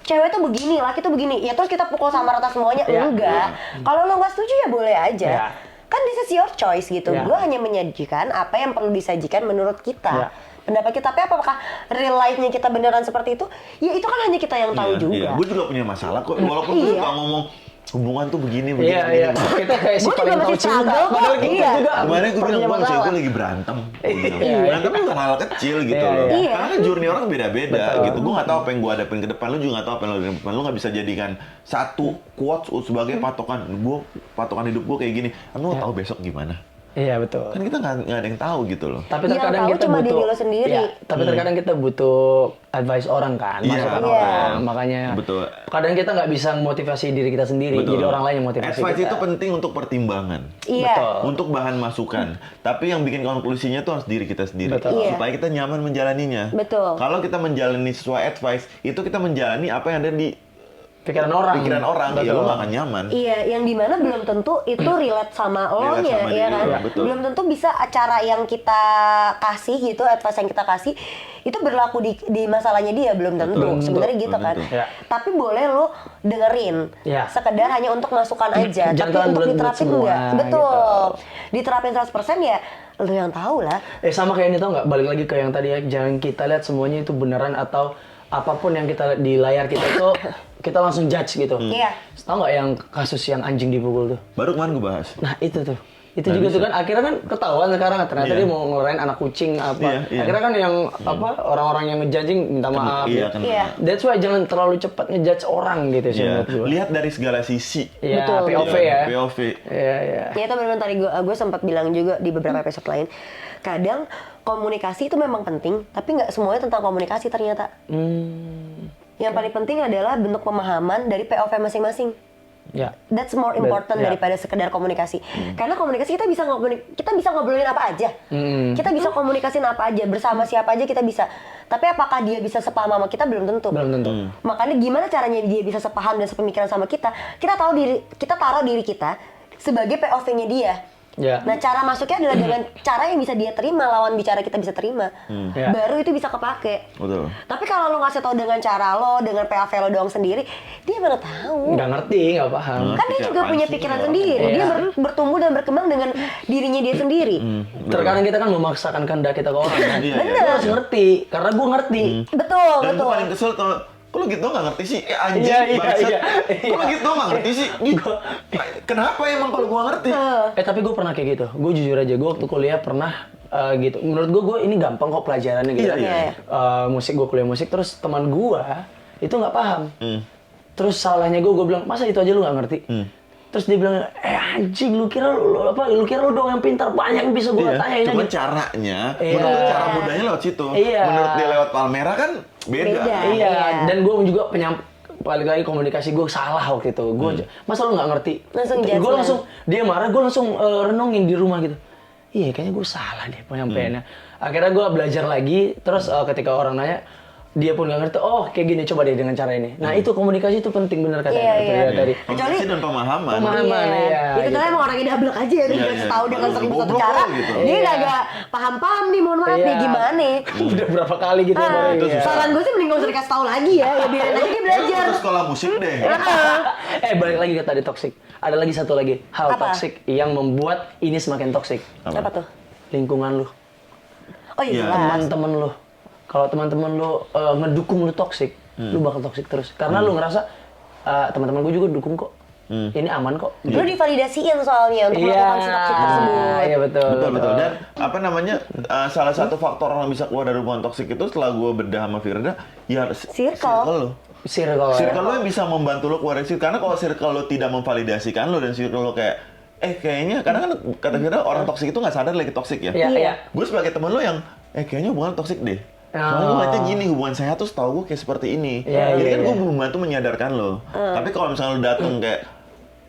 cewek tuh begini, laki tuh begini. Ya terus kita pukul sama rata semuanya. Iya. Enggak. Kalau lo nggak setuju ya boleh aja. Iya. Kan this is your choice gitu. Iya. Gue hanya menyajikan apa yang perlu disajikan menurut kita. Iya. pendapat kita. Tapi apakah real life-nya kita beneran seperti itu? Ya itu kan hanya kita yang tahu juga. Gue juga punya masalah kok, walaupun gue suka ngomong hubungan tuh begini. Iya. Kita kayak si Gua juga paling tahu masih cinta. struggle kok. Padahal kita Iya. juga Kemarin gue punya bilang, bang, masalah. gue lagi berantem. Berantemnya bukan hal kecil gitu loh. Iya. Karena kan journey orang beda-beda Betul. gitu. Gue nggak tahu apa yang gue hadapin ke depan, lu juga nggak tahu apa yang lu hadapin ke depan. Lu nggak bisa jadikan satu quotes sebagai patokan hidup gue kayak gini. Kan lu tahu besok gimana. Iya betul. Kan kita nggak ada yang tahu gitu loh. Tapi Yang terkadang tahu kita cuma butuh diri lo sendiri. Iya, tapi terkadang kita butuh advice orang kan, Iya, masukan betul. orang. Makanya Betul. kadang kita nggak bisa motivasi diri kita sendiri, Betul. jadi orang lain yang motivasi Advice kita. itu penting untuk pertimbangan. Iya. Betul. Untuk bahan masukan. Tapi yang bikin konklusinya tuh harus diri kita sendiri. Betul. Iya. Supaya kita nyaman menjalaninya. Betul. Kalau kita menjalani sesuai advice, itu kita menjalani apa yang ada di Pikiran orang. pikiran orang. Ya Betul. lo gak akan nyaman. Iya, yang dimana belum tentu itu relate sama lo Relate nya, sama ya diri kan? lo, betul. Belum tentu bisa acara yang kita kasih gitu, advice yang kita kasih itu berlaku di masalahnya dia, belum tentu. Belum tentu. Sebenarnya gitu Belum kan. tentu. Ya. Tapi boleh lo dengerin, Ya. sekedar hanya untuk masukan aja. Jangan Tapi kalian untuk bulat-bulat diterapin semua, enggak. Betul. gitu. Diterapin 100% ya lo yang tahu lah. Sama kayak ini tau nggak? Balik lagi ke yang tadi ya, jangan kita lihat semuanya itu beneran atau apapun yang kita di layar kita itu kita langsung judge gitu. Iya. Tahu nggak yang kasus yang anjing dipukul tuh? Baru kemarin gue bahas. Nah itu tuh. Itu Nggak juga bisa. tuh kan akhirnya kan ketahuan sekarang ternyata Iya. dia mau ngeluarin anak kucing apa. Iya. Akhirnya kan yang apa orang-orang yang ngejudging minta maaf. Iya, ya. kan. Iya. That's why jangan terlalu cepat ngejudge orang gitu sih Iya. menurut gue. Lihat dari segala sisi. Iya, Betul. POV Iya, ya. POV. Iya, iya. Ya itu benar tadi gue sempat bilang juga di beberapa episode lain. Kadang komunikasi itu memang penting, tapi nggak semuanya tentang komunikasi ternyata. Yang paling penting adalah bentuk pemahaman dari POV masing-masing. Ya. That's more important Ya. daripada sekedar komunikasi. Karena komunikasi kita bisa ngobrolin apa aja. Kita bisa komunikasiin apa aja, bersama siapa aja kita bisa. Tapi apakah dia bisa sepaham sama kita belum tentu. Belum tentu. Makanya gimana caranya dia bisa sepaham dan sepemikiran sama kita? Kita taruh diri kita sebagai POV-nya dia. Ya. Nah, cara masuknya adalah dengan cara yang bisa dia terima, lawan bicara kita bisa terima. Ya. Baru itu bisa kepake. Betul. Tapi kalau lo ngasih tahu dengan cara lo, dengan POV lo doang sendiri, dia mana tahu. Nggak ngerti, nggak paham. Kan dia Siapa juga punya sih pikiran orang? sendiri. Iya. Dia bertumbuh dan berkembang dengan dirinya dia sendiri. Terkadang kita kan memaksakan kehendak kita ke orang kan. Iya, Bener. Gue harus ngerti, karena gue ngerti. Betul, Dan gue betul. paling kesel kalau kok lo gitu nggak ngerti sih? Anjing, Iya, bangsat. iya. Kok lo gitu nggak ngerti sih? Kenapa emang kalau gue ngerti? Tapi gue pernah kayak gitu. Gue jujur aja, gue waktu kuliah pernah gitu. Menurut gue ini gampang kok pelajarannya gitu. Iya, iya. Musik, gue kuliah musik, terus teman gue itu nggak paham. Terus salahnya gue bilang, masa itu aja lu nggak ngerti? Terus dia bilang, anjing lu kira lu kira lu doang yang pintar, banyak yang bisa gue Iya, tanyain cuma aja. caranya, Iya. menurut gue cara mudahnya lewat situ. Iya. Menurut dia lewat Palmera kan beda. Beda. Iya, Iya. dan gue juga balik lagi komunikasi gue salah waktu itu. Gue masa lu nggak ngerti? Langsung Gue judgement. langsung dia marah, gue langsung renungin di rumah gitu. Iya, kayaknya gue salah deh penyampaiannya. Akhirnya gue belajar lagi, terus ketika orang nanya, dia pun nggak ngerti. Oh, kayak gini, coba deh dengan cara ini. Nah, itu komunikasi itu penting bener kata Iya, iya. dari. Komunikasi dan pemahaman. Pemahaman. iya, Itu gitu. kan emang orang yang dablek aja ya, Iya, dikasih iya. tahu dengan satu Goblok cara. lo, gitu. Dia Iya. agak paham-paham nih, mohon maaf nih Iya. gimana. Udah berapa kali gitu ya, baru itu iya. susah. Saran gue sih mending gak usah dikasih tahu lagi ya biarin aja dia belajar. Terus sekolah musik deh. Balik lagi ke tadi toxic. Ada lagi satu lagi hal Apa? toxic yang membuat ini semakin toxic. Apa tuh? Lingkungan lu, Oh iya, Iya. jelas. teman-teman lu. Kalau teman-teman lu ngedukung lu toxic, lu bakal toxic terus. Karena lu ngerasa teman-teman gue juga dukung kok. Ini aman kok. Lu divalidasiin soalnya untuk melakukan si toxic tersebut. Iya betul. Betul, betul. Dan apa namanya, salah satu faktor orang bisa keluar dari hubungan toksik itu setelah gue bedah sama Firda, ya Circle. lo. Circle. Circle lo yang bisa membantu lo keluar dari situ. Karena kalau circle lo tidak memvalidasikan lo dan circle lo kayak, kayaknya, karena kan kata Firda, orang toksik itu nggak sadar lagi toksik ya. Iya, iya. Gue sebagai temen lo yang, kayaknya hubungan toksik deh. Soalnya gue ngeliatnya gini, hubungan sehat tuh setahu gue kayak seperti ini. Iya, Jadi iya, kan gue iya. membantu menyadarkan lo. Tapi kalau misalnya lo dateng kayak,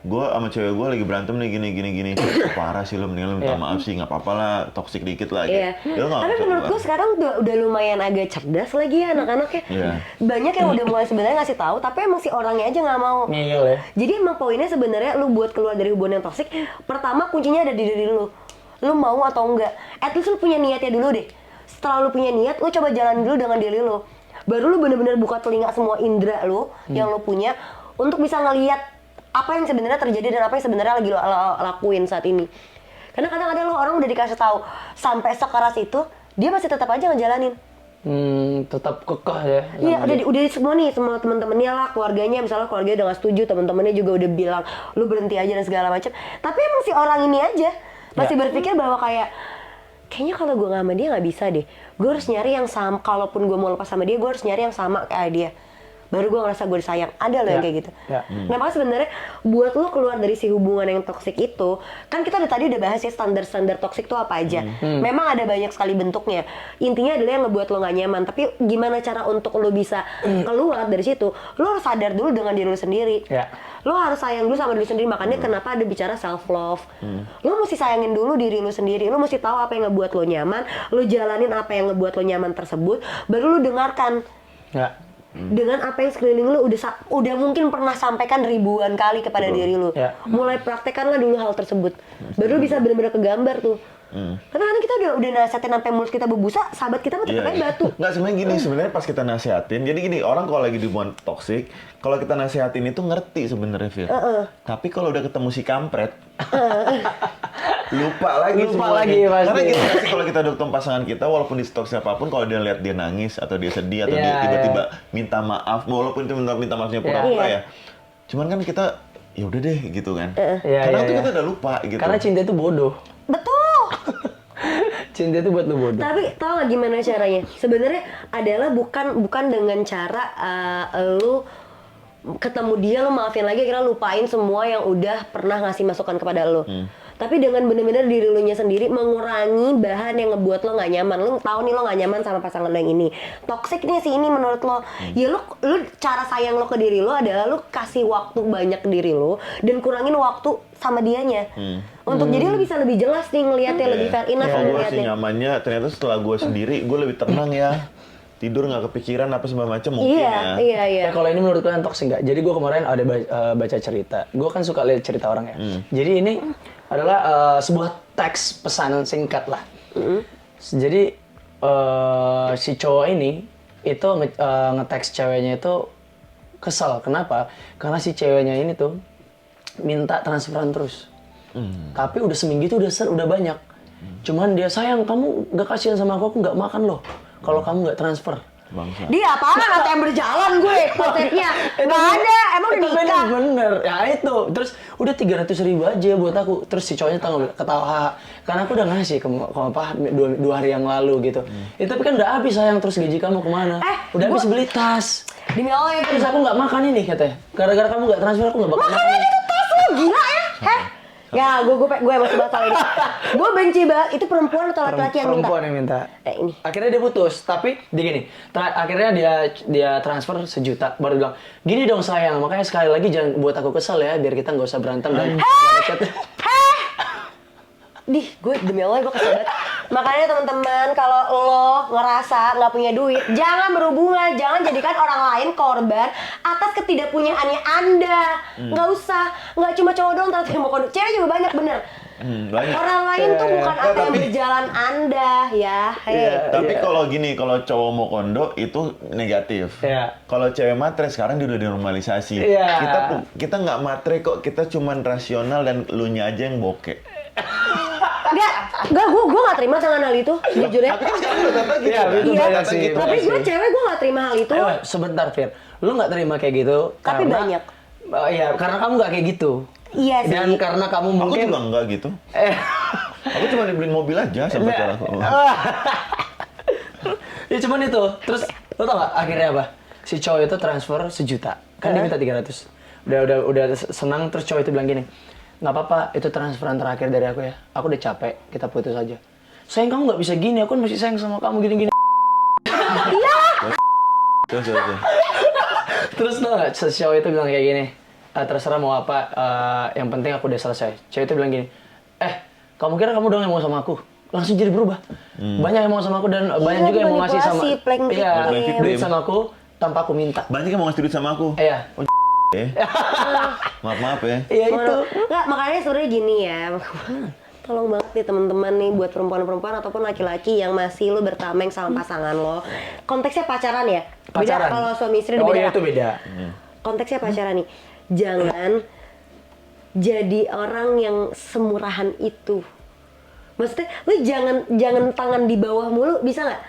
gue sama cewek gue lagi berantem nih gini. Parah sih lo, mending lo minta Iya. maaf sih, nggak apa-apa lah, toksik dikit lah. Iya. Gitu. Ya, lo nggak Tapi usah menurut keluar. gue sekarang udah lumayan agak cerdas lagi ya anak-anaknya. Iya. Banyak yang udah mulai sebenarnya ngasih tahu, tapi emang si orangnya aja nggak mau. Ngeyel ya. Jadi emang poinnya sebenarnya lu buat keluar dari hubungan yang toksik, pertama kuncinya ada di diri lu. Lu mau atau enggak? At least lu punya niatnya dulu deh. Setelah lu punya niat, lu coba jalan dulu dengan diri lu. Baru lu bener-bener buka telinga semua indera lu yang lu punya untuk bisa ngelihat apa yang sebenarnya terjadi dan apa yang sebenarnya lagi lo lakuin saat ini. Karena kadang ada lo orang udah dikasih tahu sampai sekeras itu, dia masih tetap aja ngejalanin. Tetap kekeh ya. Iya, udah semua nih, semua teman-temannya lah, keluarganya, misalnya keluarganya udah nggak setuju, teman-temannya juga udah bilang lu berhenti aja dan segala macam. Tapi emang si orang ini aja masih berpikir bahwa kayaknya kalau gue nggak sama dia nggak bisa deh. Gue harus nyari yang sama. Kalaupun gue mau lepas sama dia, gue harus nyari yang sama kayak dia. Baru gue ngerasa gue disayang. Ada loh yang kayak gitu. Nah, makanya sebenarnya buat lo keluar dari si hubungan yang toksik itu, kan kita tadi udah bahas ya standar-standar toksik itu apa aja. Memang ada banyak sekali bentuknya. Intinya adalah yang ngebuat lo gak nyaman. Tapi gimana cara untuk lo bisa keluar dari situ? Lo harus sadar dulu dengan diri lo sendiri. Lo harus sayang dulu sama diri sendiri. Makanya kenapa ada bicara self love. Lo mesti sayangin dulu diri lo sendiri. Lo mesti tahu apa yang ngebuat lo nyaman. Lo jalanin apa yang ngebuat lo nyaman tersebut. Baru lo dengarkan. Dengan apa yang sekeliling lu udah mungkin pernah sampaikan ribuan kali kepada diri lu. Mulai praktekkanlah dulu hal tersebut. Baru bisa benar-benar kegambar tuh. Karena kadang kita udah nasihatin sampai mulut kita berbusa, sahabat kita mah tetep aja batu. Nggak, sebenarnya gini, sebenarnya pas kita nasihatin, jadi gini, orang kalau lagi di hubungan toksik, kalau kita nasihatin itu ngerti sebenarnya, Fir. Tapi kalau udah ketemu si kampret, lupa lagi semuanya. Karena gitu sih, kalau kita udah ketemu pasangan kita, walaupun di toksik apapun, kalau dia lihat dia nangis atau dia sedih atau dia tiba-tiba minta maaf, walaupun itu minta maafnya pura-pura ya. Cuman kan kita ya udah deh gitu kan. Karena itu kita udah lupa gitu. Karena cinta itu bodoh. Betul. Cinta itu buat lu bodoh. Tapi tau gak gimana caranya? Sebenarnya adalah bukan dengan cara lu ketemu dia, lu maafin lagi, akhirnya lupain semua yang udah pernah ngasih masukan kepada lu. Tapi dengan bener-bener diri lu nya sendiri mengurangi bahan yang ngebuat lo gak nyaman. Lu tahu nih lo gak nyaman sama pasangan lo yang ini. Toxic nih si ini menurut lo. Ya lu cara sayang lo ke diri lo adalah lu kasih waktu banyak ke diri lo dan kurangin waktu sama dianya. Untuk jadi lu bisa lebih jelas nih ngeliatnya, lebih fair enough Kalau gue sih nyamannya ternyata setelah gue sendiri gue lebih tenang ya. Tidur nggak kepikiran apa segala macam mungkin ya. Iya. Kalau ini menurut kalian toksik nggak? Jadi gue kemarin ada baca cerita. Gue kan suka lihat cerita orang ya. Jadi ini adalah sebuah teks pesan singkat lah. Jadi si cowok ini itu nge-teks ceweknya itu kesal. Kenapa? Karena si ceweknya ini tuh minta transferan terus. Tapi udah seminggu itu udah banyak. Cuman dia, sayang kamu gak kasihan sama aku gak makan loh kalau kamu gak transfer. Bangsa. Dia apaan ATM berjalan gue konsepnya? Gak ada, emang udah nikah. Bener, ya itu. Terus udah 300.000 aja buat aku. Terus si cowoknya ketawa, karena aku udah ngasih ke apa 2 hari yang lalu gitu. Tapi kan udah habis sayang, terus gaji kamu kemana? Udah habis beli tas. Demi Allah ya, Terus aku gak makan ini katanya. Gara-gara kamu gak transfer aku gak bakal makan. makanya itu tas lu gila ya? Ya, gue masih bahas hal ini. Gue benci banget. Itu perempuan atau laki-laki yang minta? Perempuan yang minta. Ini. Akhirnya dia putus, tapi dia gini. Akhirnya dia transfer 1 juta. Baru bilang, gini dong sayang, makanya sekali lagi jangan buat aku kesel ya, biar kita nggak usah berantem dan gue demi Allah gue kesel banget. Makanya teman-teman, kalau lo ngerasa nggak punya duit, jangan berhubungan, jangan jadikan orang lain korban atas ketidakpunyaannya Anda. Nggak usah, nggak cuma cowok doang ternyata yang mau kondom, cewek juga banyak bener. Banyak. Orang lain tuh bukan apa yang berjalan Anda ya. Tapi kalau gini, kalau cowok mau kondo itu negatif. Kalau cewek matre sekarang dia udah dinormalisasi. Kita nggak matre kok, kita cuman rasional dan lu nya aja yang bokeh. Enggak, gue gak terima dengan hal itu, jujur ya. Tapi kan sekarang udah kata gitu. Iya, tapi gue cewek, gue gak terima hal itu. Sebentar, Fir. Lu gak terima kayak gitu Tapi karena, banyak. Iya, karena kamu gak kayak gitu. Iya sih. Dan karena kamu mungkin... Aku juga enggak gitu. Aku cuma dibeliin mobil aja sama pacar aku. Ya cuman itu. Terus, lo tau gak akhirnya apa? Si cowok itu transfer 1 juta. Kan dia minta 300. Udah senang, terus cowok itu bilang gini, nggak apa-apa, itu transferan terakhir dari aku ya. Aku udah capek, kita putus aja. Sayang kamu nggak bisa gini, aku kan masih sayang sama kamu gini-gini. Iya. Terus tau nggak, cowok itu bilang kayak gini, terserah mau apa, yang penting aku udah selesai. Cewek itu bilang gini, kamu kira kamu dong yang mau sama aku? Langsung jadi berubah. Banyak yang mau sama aku dan banyak juga yang mau ngasih sama. Duit sama aku tanpa aku minta. Banyak yang mau ngasih duit sama aku. Iya. Maaf ya. Iya itu. Nggak, makanya sebenarnya gini ya. Tolong banget nih teman-teman nih buat perempuan-perempuan ataupun laki-laki yang masih lo bertameng sama pasangan lo. Konteksnya pacaran ya. Beda kalau suami istri beda. Oh iya itu beda. Konteksnya pacaran nih. Jangan jadi orang yang semurahan itu Maksudnya lu jangan tangan di bawah mulu, bisa nggak?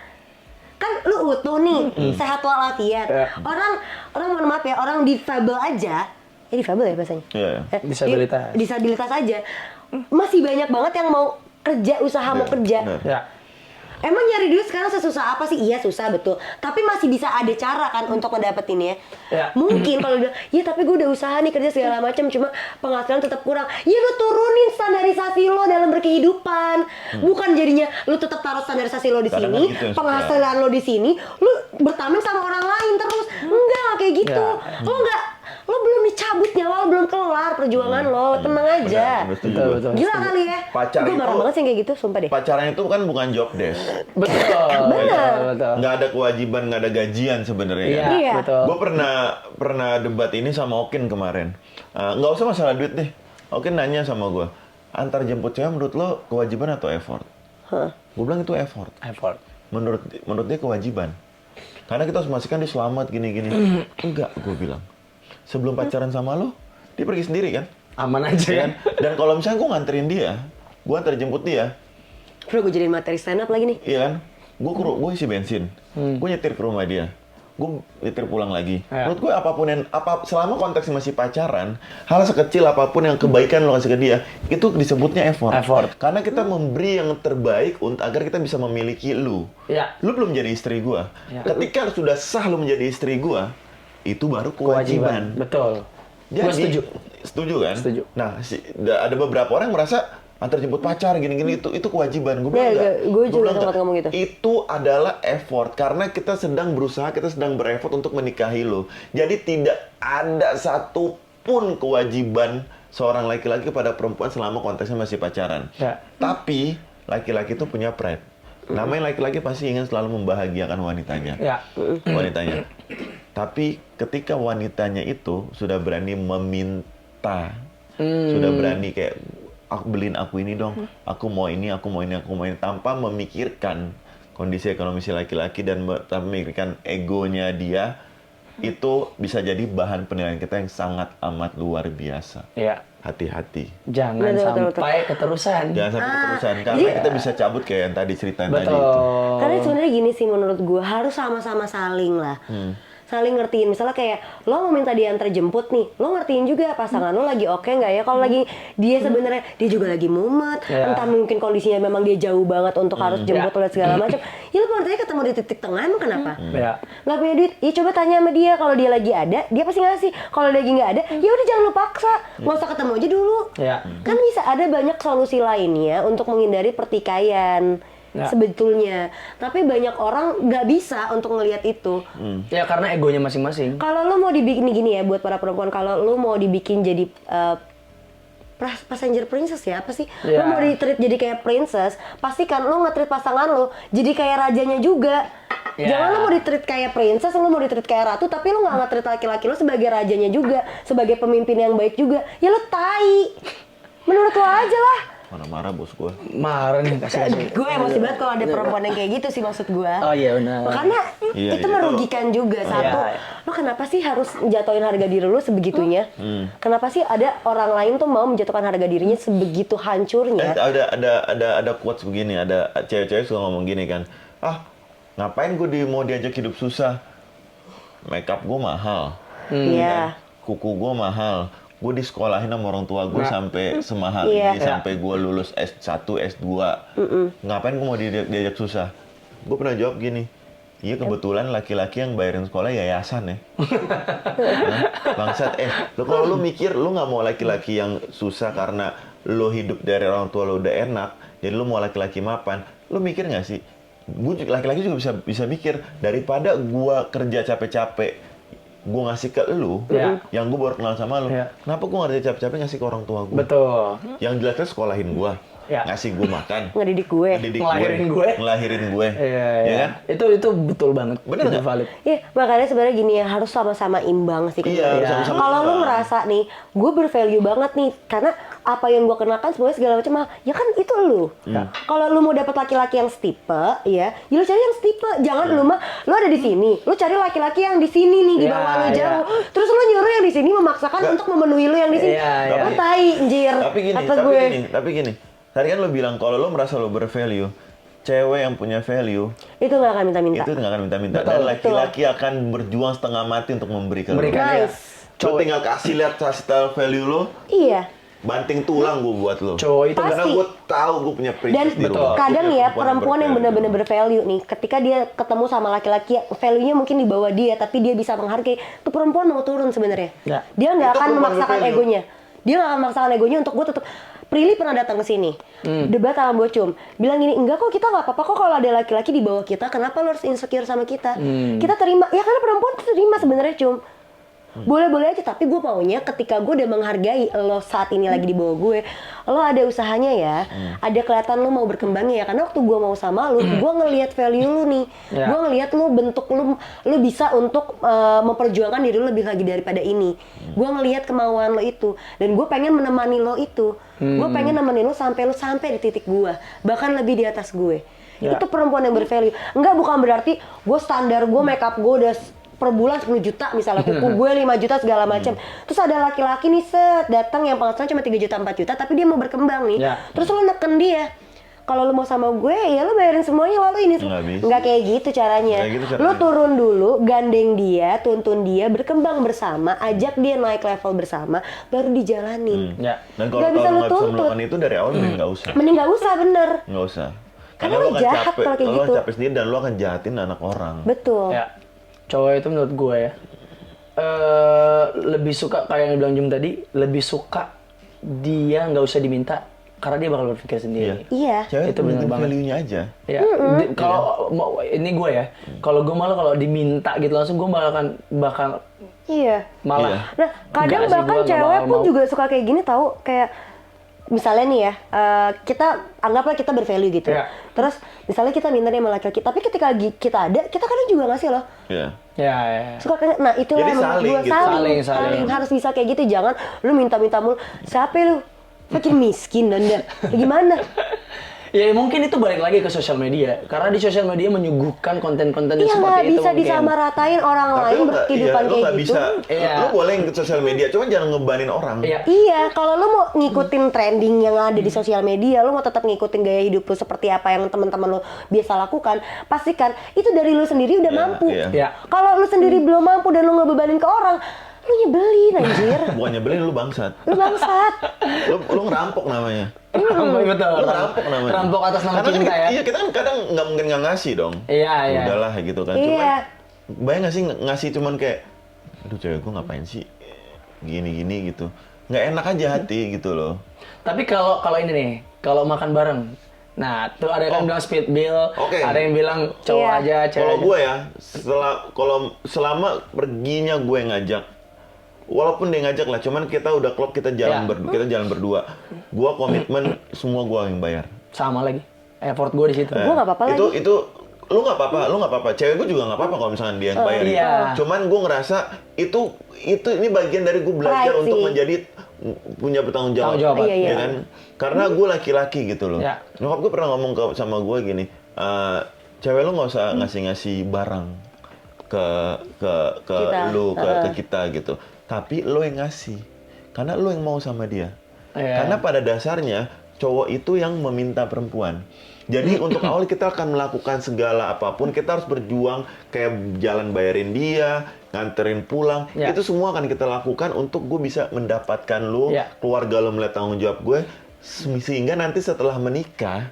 Kan lu utuh nih, sehat walafiat. Orang mohon maaf ya, orang difabel aja, difabel ya bahasanya? Iya. Disabilitas. Disabilitas aja. Masih banyak banget yang mau kerja, usaha mau kerja. Bener. Ya. Emang nyari duit sekarang sesusah apa sih? Iya susah betul. Tapi masih bisa ada cara kan untuk ngedapetinnya. Ya. Mungkin kalau bilang, ya tapi gue udah usaha nih kerja segala macam, cuma penghasilan tetap kurang. Ya lu turunin standarisasi lo dalam berkehidupan. Bukan jadinya lu tetap taruh standarisasi lo di Kadang sini, kan gitu yang penghasilan lo di sini, lu bertahan sama orang lain terus. Enggak kayak gitu. Ya. Lo belum dicabut nyawa, lo belum kelar perjuangan lo. Tenang aja. Bener, setuju Betul, gua. betul. Gila kali ya. Pacar Gue marah itu- banget sih yang kayak gitu, sumpah deh. Pacaran itu kan bukan job desk. Betul. Bener. Betul. Nggak ada kewajiban, nggak ada gajian sebenarnya. Iya, kan? Iya. betul. Gue pernah debat ini sama Okin kemarin. Nggak usah masalah duit deh. Okin nanya sama gue, antar jemput cewek menurut lo kewajiban atau effort? Gue bilang itu effort. Effort. Menurut dia kewajiban. Karena kita harus memastikan dia selamat gini-gini. Enggak, gue bilang. Sebelum pacaran sama lo, dia pergi sendiri kan? Aman aja Ya kan? kan? Dan kalau misalnya gue nganterin dia, gue antar jemput dia, Bro, gue jadiin materi stand up lagi nih. iya kan? Gue isi bensin, gue nyetir ke rumah dia, gue nyetir pulang lagi. Ya. Menurut gue apapun selama konteksnya masih pacaran, hal sekecil apapun yang kebaikan lo kasih ke dia, itu disebutnya effort. Effort. Karena kita memberi yang terbaik agar kita bisa memiliki lu. Ya. Lu belum jadi istri gue. Ya. Ketika sudah sah lu menjadi istri gue, itu baru kewajiban. Betul. Gue Jadi, setuju. Setuju kan? Setuju. Nah, ada beberapa orang yang merasa antar jemput pacar gini-gini itu kewajiban. Gue bilang Ya, enggak. gue Gua juga bilang sempat enggak. ngomong gitu. Itu adalah effort karena kita sedang berusaha, kita sedang bereffort untuk menikahi lo. Jadi tidak ada satupun kewajiban seorang laki-laki kepada perempuan selama konteksnya masih pacaran. Ya. Tapi laki-laki itu punya pride. Namanya laki-laki pasti ingin selalu membahagiakan wanitanya. Ya. Wanitanya. Tapi ketika wanitanya itu sudah berani meminta, sudah berani kayak beliin aku ini dong, aku mau ini, aku mau ini, aku mau ini, tanpa memikirkan kondisi ekonomi si laki-laki dan tanpa memikirkan egonya dia, itu bisa jadi bahan penilaian kita yang sangat amat luar biasa. Ya. Hati-hati. Jangan Betul. sampai keterusan. Jangan sampai keterusan, karena kita bisa cabut kayak yang tadi ceritain tadi Betul. itu. Karena sebenarnya gini sih menurut gue, harus sama-sama saling lah. Saling ngertiin. Misalnya kayak lo mau minta diantar jemput nih, lo ngertiin juga pasangan lo lagi oke nggak ya? Kalau lagi dia sebenarnya dia juga lagi mumet, Ya. entah mungkin kondisinya memang dia jauh banget untuk harus jemput Ya. dan segala macam. Ya lo pengen ketemu di titik tengah, emang kenapa? Ya. Nggak punya duit, ya coba tanya sama dia. Kalau dia lagi ada, dia pasti ngasih. Kalau lagi nggak ada, ya udah jangan lo paksa, nggak usah ketemu aja dulu. Ya. Kan bisa ada banyak solusi lainnya untuk menghindari pertikaian. Ya. Sebetulnya, tapi banyak orang nggak bisa untuk ngelihat itu. Ya karena egonya masing-masing. Kalau lo mau dibikin gini ya buat para perempuan, kalau lo mau dibikin jadi passenger princess ya apa sih? Ya. Lo mau di-treat jadi kayak princess, pastikan lo nge-treat pasangan lo jadi kayak rajanya juga. Ya. Jangan lo mau di-treat kayak princess, lo mau di-treat kayak ratu, tapi lo nggak nge-treat laki-laki lo sebagai rajanya juga, sebagai pemimpin yang baik juga. Ya lo tai. Menurut lo aja lah. Marah-marah bos gue. Marah nih kasih. Gue emosi banget kalau ada perempuan yang kayak gitu sih maksud gue. Oh iya benar. Karena Iya, itu iya. merugikan juga. Satu, Iya. lo kenapa sih harus jatuhin harga diri lo sebegitunya? Kenapa sih ada orang lain tuh mau menjatuhkan harga dirinya sebegitu hancurnya? Ada quotes begini, ada cewek-cewek suka ngomong gini kan, ngapain gue mau diajak hidup susah, makeup gue mahal, Iya. kuku gue mahal, gue disekolahin sama orang tua gue sampai semahal Iya. ini, sampai gue lulus S1, S2, ngapain gue mau diajak susah? Gue pernah jawab gini, iya kebetulan laki-laki yang bayarin sekolah yayasan ya. Nah, bangsat, lo kalau lo mikir lo nggak mau laki-laki yang susah karena lo hidup dari orang tua lo udah enak, jadi lo mau laki-laki mapan, lo mikir nggak sih? Laki-laki juga bisa mikir, daripada gua kerja capek-capek gue ngasih ke lu, Ya. yang gue baru kenal sama lu, Ya. kenapa gue nggak capek-capek ngasih ke orang tua gue? Betul. Yang jelasnya sekolahin gue, Ya. ngasih gue makan, Ngedidik gue. ngedidik Ngelahirin gue. ngelahirin gue, Iya, ya iya. kan? Itu betul banget. Bener itu nggak? valid. Iya, makanya sebenarnya gini ya, harus sama-sama imbang sih. Iya, harus sama-sama Kalau lu imbang. ngerasa nih, gue bervalue banget nih, karena apa yang gue kenakan semuanya segala macam, ya kan itu lu. Kalau lu mau dapet laki-laki yang setipe, ya lu cari yang setipe. Jangan lu mah, lu ada di sini, lu cari laki-laki yang di sini nih, di Ya, bawah lu ya. jauh. Terus lu nyuruh yang di sini memaksakan untuk memenuhi lu yang di sini. Iya, Lu iya. tai, anjir. Tapi gini, Kata gue. tapi gini, Tadi kan lo bilang kalau lo merasa lo bervalue, cewek yang punya value Itu nggak akan minta-minta. itu nggak akan minta-minta. Dan laki-laki akan berjuang setengah mati untuk memberi ke lo. Nice. Lo tinggal kasih lihat style value lo, Iya. banting tulang gue buat lo. Cowok itu Karena Pasti. gue tahu gue punya Dan prinsip di rumah. kadang Gue punya ya perempuan yang bervalue. benar-benar bervalue nih, ketika dia ketemu sama laki-laki yang value-nya mungkin di bawah dia, tapi dia bisa menghargai, tuh perempuan mau turun sebenarnya. Ya. Dia nggak Itu akan perempuan memaksakan bervalue. egonya. Dia nggak akan memaksakan egonya untuk gue tetap. Prilly pernah datang ke sini, debat sama Bocum, bilang gini, enggak kok kita nggak apa-apa kok kalau ada laki-laki di bawah kita, kenapa lo harus insecure sama kita? Kita terima, ya karena perempuan tuh terima sebenarnya Cum. Boleh-boleh aja, tapi gue maunya ketika gue udah menghargai lo saat ini lagi di bawah gue, lo ada usahanya ya, ada kelihatan lo mau berkembangnya ya, karena waktu gue mau sama lo, gue ngelihat value lo nih, Ya. gue ngelihat lo bentuk lo bisa untuk memperjuangkan diri lo lebih lagi daripada ini, gue ngelihat kemauan lo itu, dan gue pengen menemani lo itu, gue pengen nemenin lo sampai di titik gue, bahkan lebih di atas gue. Ya. Itu perempuan yang bervalue. Enggak, bukan berarti gue standar gue makeup gue udah per bulan 10 juta misalnya, kuku gue 5 juta segala macam. Terus ada laki-laki nih datang yang penghasilan cuma 3 juta 4 juta tapi dia mau berkembang nih. Ya. Terus lo neken dia. Kalau lo mau sama gue ya lo bayarin semuanya, lalu ini Nggak bisa. nggak kayak gitu caranya. Nggak gitu caranya. Lo turun dulu, gandeng dia, tuntun dia, berkembang bersama, ajak dia naik level bersama, baru dijalanin. Ya. Dan kalau Nggak bisa lo lo nggak bisa tuntut. melakukan itu dari awal, mending nggak usah. Mending nggak usah, bener. Nggak usah. Karena lo lo akan jahat capek, kalau kayak lo gitu. akan capek sendiri dan lo akan jahatin anak orang. Betul. Ya, cowok itu menurut gue ya, lebih suka kayak yang dibilang Jum tadi, lebih suka dia nggak usah diminta karena dia bakal berpikir sendiri. Iya. Cewek Itu itu bener penting banget. value-nya aja. Ya, kalau mau ini gue ya, kalau gue malah kalau diminta gitu langsung gue bakal Iya. malah. Iya. Nah, kadang Enggak sih, bahkan gua nggak cewek bakal pun mau. juga suka kayak gini tahu, kayak misalnya nih ya, kita anggaplah kita bervalue gitu. Iya. Terus misalnya kita minta dia sama laki-laki, tapi ketika kita ada, kita kadang juga ngasih loh. Iya. Ya. Suka kayak, nah itulah Jadi menurut saling gua, gitu. Saling. harus bisa kayak gitu. Jangan lu minta-minta mulu. Siapa lu? Makin miskin dan gimana? Ya mungkin itu balik lagi ke sosial media, karena di sosial media menyuguhkan konten-konten yang Iya, seperti nggak itu bisa mungkin. disamaratain orang Tapi lain lo nggak, berkehidupan lo kayak nggak gitu. bisa. Iya. Lo boleh ke sosial media, cuma jangan ngebanin orang. Iya. Iya, kalau lu mau ngikutin trending yang ada di sosial media, lu mau tetap ngikutin gaya hidup lu seperti apa yang teman-teman lu biasa lakukan, pastikan itu dari lu sendiri udah Iya, mampu. iya. Iya. Kalau lu sendiri belum mampu dan lu ngebebanin ke orang, lu nyebelin anjir. Bukan nyebelin, lu bangsat. Lu bangsat. Lu ngerampok namanya. Betul. Lu ngerampok namanya. Rampok atas nama Karena kan cinta ya. Iya, kita kan kadang nggak mungkin nggak ngasih dong. Iya, iya. Udahlah gitu kan. Iya. Cuman, bayang nggak sih ngasih cuman kayak, aduh cewek gue ngapain sih gini-gini gitu. Nggak enak aja hati gitu loh. Tapi kalau ini nih, kalau makan bareng. Nah, tuh ada yang bilang split bill, Oke. ada yang bilang cowok Iya. aja, cewek Kalau aja. gue ya, selama perginya gue ngajak, walaupun dia ngajak lah, cuman kita udah klop, kita jalan Ya. kita jalan berdua. Gue komitmen semua gue yang bayar. Sama lagi. Effort gue di situ. Gua nggak apa-apa Itu lu nggak apa-apa. Cewek gue juga nggak apa-apa kalau misalkan dia yang bayar. gitu. iya. Cuman gue ngerasa itu ini bagian dari gue belajar Pride untuk sih. menjadi punya bertanggung jawab. Tanggung jawab. Iya, iya. Ya kan? Karena gue laki-laki gitu loh. Ya. Nyokap gue pernah ngomong sama gue gini, cewek lu nggak usah ngasih barang ke Kita. lu ke kita gitu. Tapi lu yang ngasih. Karena lu yang mau sama dia. Iya. Karena pada dasarnya cowok itu yang meminta perempuan. Jadi untuk awal kita akan melakukan segala apapun, kita harus berjuang kayak jalan bayarin dia, nganterin pulang. Ya. Itu semua akan kita lakukan untuk gue bisa mendapatkan lu, Ya. keluarga lu melihat tanggung jawab gue, sehingga nanti setelah menikah,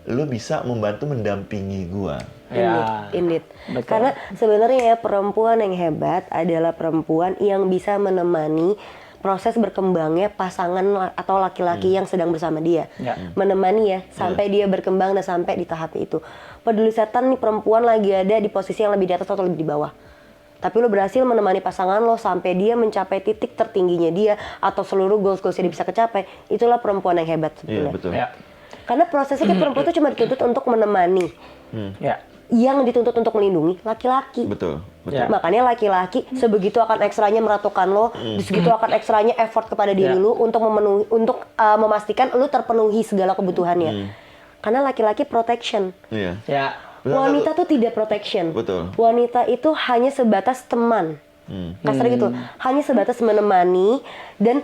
lu bisa membantu mendampingi gue. Ya. Indeed. Betul. Karena sebenarnya ya perempuan yang hebat adalah perempuan yang bisa menemani proses berkembangnya pasangan atau laki-laki yang sedang bersama dia. Ya. Menemani ya sampai dia berkembang dan sampai di tahap itu. Peduli setan nih, perempuan lagi ada di posisi yang lebih di atas atau lebih di bawah. Tapi lo berhasil menemani pasangan lo sampai dia mencapai titik tertingginya dia atau seluruh goals-goalsnya dia bisa kecapai. Itulah perempuan yang hebat Iya, sebetulnya. betul. Ya. Karena prosesnya kan perempuan itu cuma dituntut untuk menemani. Ya. Yang dituntut untuk melindungi laki-laki. Betul. Ya. Makanya laki-laki sebegitu akan ekstranya meratukan lo, segitu akan ekstranya effort kepada diri Ya. lu untuk memastikan lu terpenuhi segala kebutuhannya. Karena laki-laki protection. Iya. Ya. Wanita tuh tidak protection. Betul. Wanita itu hanya sebatas teman. Kasar gitu. Hanya sebatas menemani dan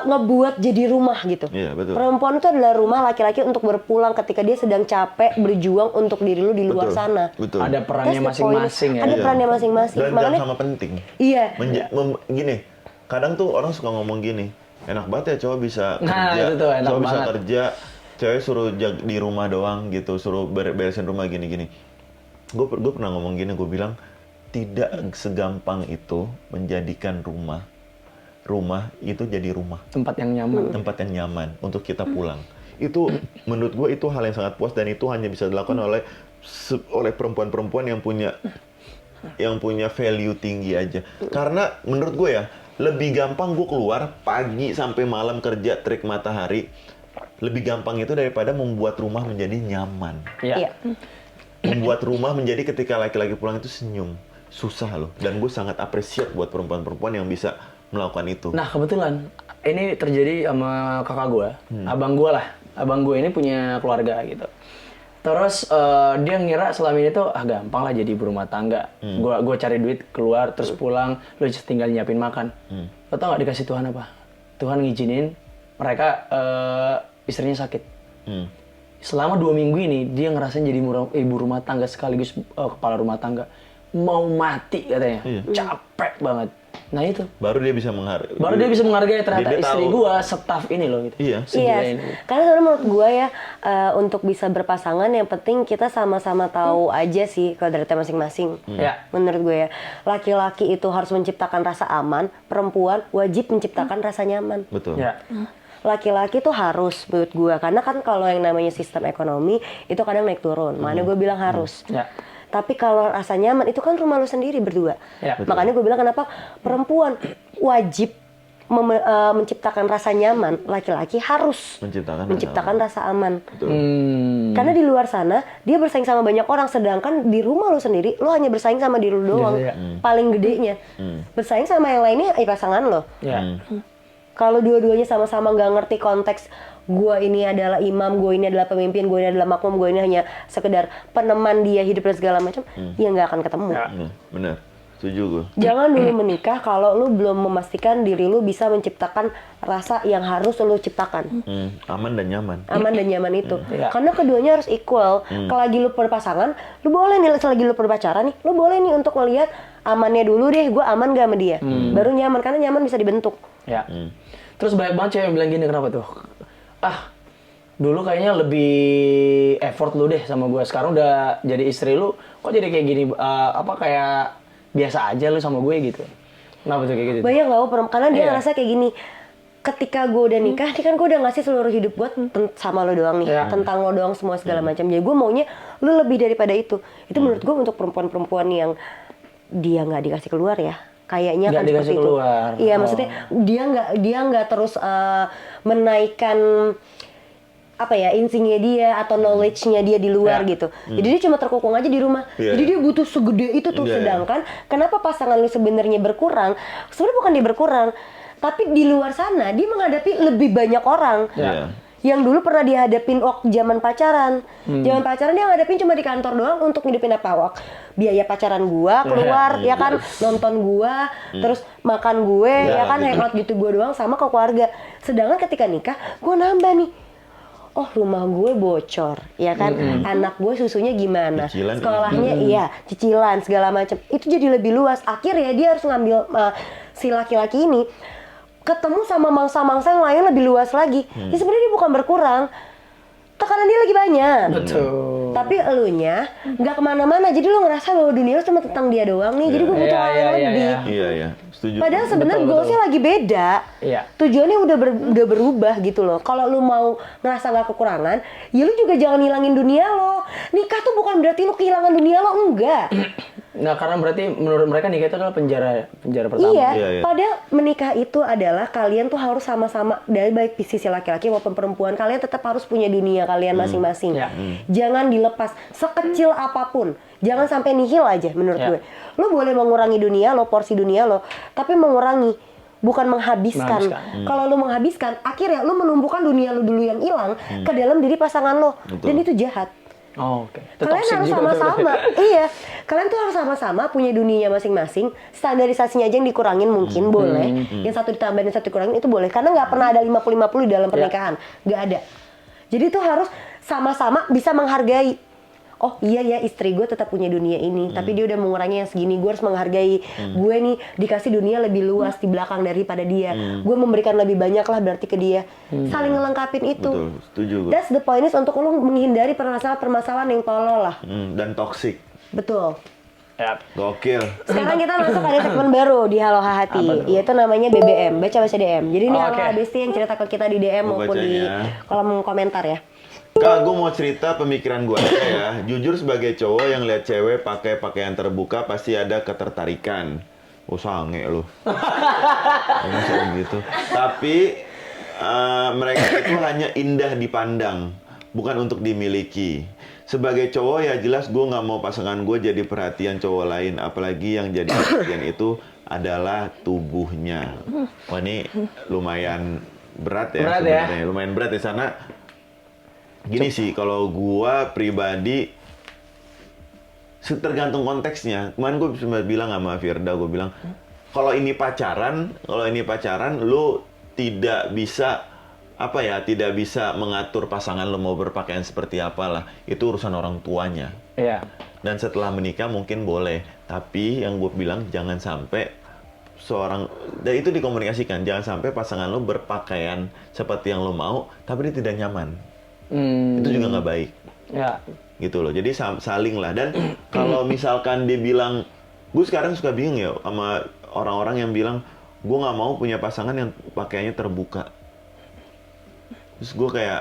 ngebuat jadi rumah gitu. Iya, betul. Perempuan itu adalah rumah laki-laki untuk berpulang ketika dia sedang capek berjuang untuk diri lu di luar Betul. sana. Betul. Ada perannya That's the point. masing-masing ya. Ada Iya. perannya masing-masing. Dan Makanya sama penting. iya. Gini, kadang tuh orang suka ngomong gini, enak banget ya cowok bisa Nah, kerja, itu tuh enak cowok bisa banget. kerja, cewek suruh di rumah doang gitu, suruh beresin rumah gini-gini. Gue pernah ngomong gini, gue bilang tidak segampang itu menjadikan rumah itu jadi rumah, Tempat yang nyaman. tempat yang nyaman untuk kita pulang. Itu menurut gue itu hal yang sangat puas dan itu hanya bisa dilakukan oleh perempuan-perempuan yang punya value tinggi aja. Karena menurut gue ya, lebih gampang gue keluar pagi sampai malam kerja terik matahari, lebih gampang itu daripada membuat rumah menjadi nyaman. Iya. Membuat rumah menjadi ketika laki-laki pulang itu senyum. Susah loh. Dan gue sangat appreciate buat perempuan-perempuan yang bisa melakukan itu. Nah kebetulan ini terjadi sama kakak gue, abang gue lah. Abang gue ini punya keluarga gitu. Terus dia ngira selama ini tuh gampang lah jadi berumah tangga. Gue cari duit keluar terus pulang, lu tinggal nyiapin makan. Lo tau gak dikasih Tuhan apa? Tuhan ngizinin mereka istrinya sakit. Selama 2 minggu ini dia ngerasain jadi ibu rumah tangga sekaligus kepala rumah tangga. Mau mati katanya, capek banget. Nah itu. Baru dia bisa menghargai. Baru dia bisa menghargai ternyata Dia istri tahu. gua setaf ini loh gitu. Iya. Segila Iya, ini. karena sebenarnya menurut gue ya untuk bisa berpasangan yang penting kita sama-sama tahu aja sih kodratnya masing-masing. Ya. Menurut gue ya, laki-laki itu harus menciptakan rasa aman, perempuan wajib menciptakan rasa nyaman. Betul. Ya. Laki-laki tuh harus menurut gue, karena kan kalau yang namanya sistem ekonomi itu kadang naik turun. Makanya gue bilang harus. Ya. Tapi kalau rasa nyaman itu kan rumah lu sendiri berdua. Ya. Makanya gue bilang kenapa perempuan wajib menciptakan rasa nyaman, laki-laki harus Menciptakan rasa aman. Hmm. Karena di luar sana dia bersaing sama banyak orang, sedangkan di rumah lu sendiri lu hanya bersaing sama diri lu doang. Iya. Paling gedenya. Bersaing sama yang lainnya pasangan lo. Ya. Kalau dua-duanya sama-sama nggak ngerti konteks, gua ini adalah imam, gua ini adalah pemimpin, gua ini adalah makmum, gua ini hanya sekedar peneman dia hidup dan segala macam, ya nggak akan ketemu. Ya. Bener. Setuju gue. Jangan dulu menikah kalau lu belum memastikan diri lu bisa menciptakan rasa yang harus lu ciptakan. Aman dan nyaman. Aman dan nyaman itu. Iya. Karena keduanya harus equal. Kalau lagi lu berpasangan, lu boleh nih selagi lu berpacaran nih, lu boleh nih untuk melihat amannya dulu deh, gue aman gak sama dia. Baru nyaman, karena nyaman bisa dibentuk. Ya. Terus banyak banget cewek yang bilang gini, kenapa tuh? Dulu kayaknya lebih effort lu deh sama gue. Sekarang udah jadi istri lu, kok jadi kayak gini? Kayak biasa aja lu sama gue gitu. Kenapa tuh kayak gitu? Banyak gak karena dia Iya. ngerasa kayak gini. Ketika gue udah nikah, ini kan gue udah ngasih seluruh hidup gue sama lo doang nih, Iya. tentang lo doang semua segala macam. Jadi gue maunya lo lebih daripada itu. Itu menurut gue untuk perempuan-perempuan yang dia nggak dikasih keluar ya. Kayaknya Nggak kan dikasih seperti itu. keluar. Iya, Oh. maksudnya dia nggak terus menaikkan apa ya, instingnya dia atau knowledge-nya dia di luar Ya. gitu. Jadi dia cuma terkukung aja di rumah. Iya. Jadi dia butuh segede itu tuh. Iya, iya. Sedangkan kenapa pasangan lu sebenarnya berkurang? Sebenarnya bukan dia berkurang, tapi di luar sana dia menghadapi lebih banyak orang. Iya. Yang dulu pernah dihadapin waktu zaman pacaran. Zaman pacaran dia ngadepin cuma di kantor doang untuk ngidupin apa? Biaya pacaran gua keluar, ya kan, nonton gua, terus makan gue, ya kan, hangout gitu gua doang sama ke keluarga. Sedangkan ketika nikah, gua nambah nih. Oh, rumah gue bocor, ya kan? Anak gue susunya gimana? Cicilan. Sekolahnya iya, cicilan segala macam. Itu jadi lebih luas. Akhirnya dia harus ngambil si laki-laki ini ketemu sama mangsa-mangsa yang lain lebih luas lagi. Ya sebenarnya dia bukan berkurang, tekanan dia lagi banyak. Betul. Tapi elunya nggak kemana-mana, jadi lu ngerasa bahwa dunia lu cuma tentang dia doang nih. Jadi gue butuh hal yang lebih. Iya. Setuju. Padahal sebenarnya Betul, goalsnya lagi beda. Iya. Tujuannya udah berubah gitu loh. Kalau lu mau ngerasa nggak kekurangan, ya lu juga jangan hilangin dunia lo. Nikah tuh bukan berarti lu kehilangan dunia lo, enggak. Nah, karena berarti menurut mereka nikah itu adalah penjara pertama. Iya, Iya. padahal menikah itu adalah kalian tuh harus sama-sama, dari baik sisi laki-laki maupun perempuan, kalian tetap harus punya dunia kalian masing-masing. Ya. Jangan dilepas sekecil apapun. Jangan sampai nihil aja menurut Ya. gue. Lo boleh mengurangi dunia lo, porsi dunia lo, tapi mengurangi, bukan menghabiskan. Kalau lo menghabiskan, akhirnya lo menumbuhkan dunia lo dulu yang hilang ke dalam diri pasangan lo. Betul. Dan itu jahat. Oh, oke. Itu Kalian toxic harus juga tuh berarti. sama-sama, iya. Kalian tuh harus sama-sama punya dunianya masing-masing. Standarisasinya aja yang dikurangin mungkin boleh. Yang satu ditambahin, yang satu dikurangin itu boleh. Karena nggak pernah ada 50-50 di dalam pernikahan, nggak ada. Jadi tuh harus sama-sama bisa menghargai. Oh iya ya, istri gue tetap punya dunia ini, tapi dia udah mengurangi yang segini. Gue harus menghargai. Gue nih dikasih dunia lebih luas di belakang daripada dia. Gue memberikan lebih banyak lah berarti ke dia. Saling ngelengkapin itu. Betul, setuju gue. That's the point is untuk lo menghindari permasalahan-permasalahan yang tolol lah. Dan toxic. Betul. Ya. Gokil. Sekarang kita masuk ada segmen baru di Halo Hati, yaitu namanya BBM, baca DM. Jadi ini Oh, Halo oke. Hadisti yang cerita ke kita di DM Gua maupun di bacanya. kolom komentar ya. Kak, gue mau cerita pemikiran gue aja ya. Jujur sebagai cowok yang lihat cewek pakai pakaian terbuka pasti ada ketertarikan. Oh sange lu. Masa gitu. Tapi mereka itu hanya indah dipandang, bukan untuk dimiliki. Sebagai cowok ya jelas gue nggak mau pasangan gue jadi perhatian cowok lain. Apalagi yang jadi perhatian itu adalah tubuhnya. Wah ini lumayan berat ya Berat ya. sebenarnya. Lumayan berat di sana. Gini sih, kalau gua pribadi tergantung konteksnya. Kemarin gue sempat bilang sama Firda, gue bilang kalau ini pacaran, lu tidak bisa tidak bisa mengatur pasangan lu mau berpakaian seperti apalah. Itu urusan orang tuanya. Iya. Dan setelah menikah mungkin boleh, tapi yang gue bilang jangan sampai dan itu dikomunikasikan, jangan sampai pasangan lu berpakaian seperti yang lu mau, tapi dia tidak nyaman. Itu juga nggak baik. Ya. Gitu loh, jadi saling lah. Dan kalau misalkan dia bilang, gue sekarang suka bingung ya sama orang-orang yang bilang gue nggak mau punya pasangan yang pakaiannya terbuka. Terus gue kayak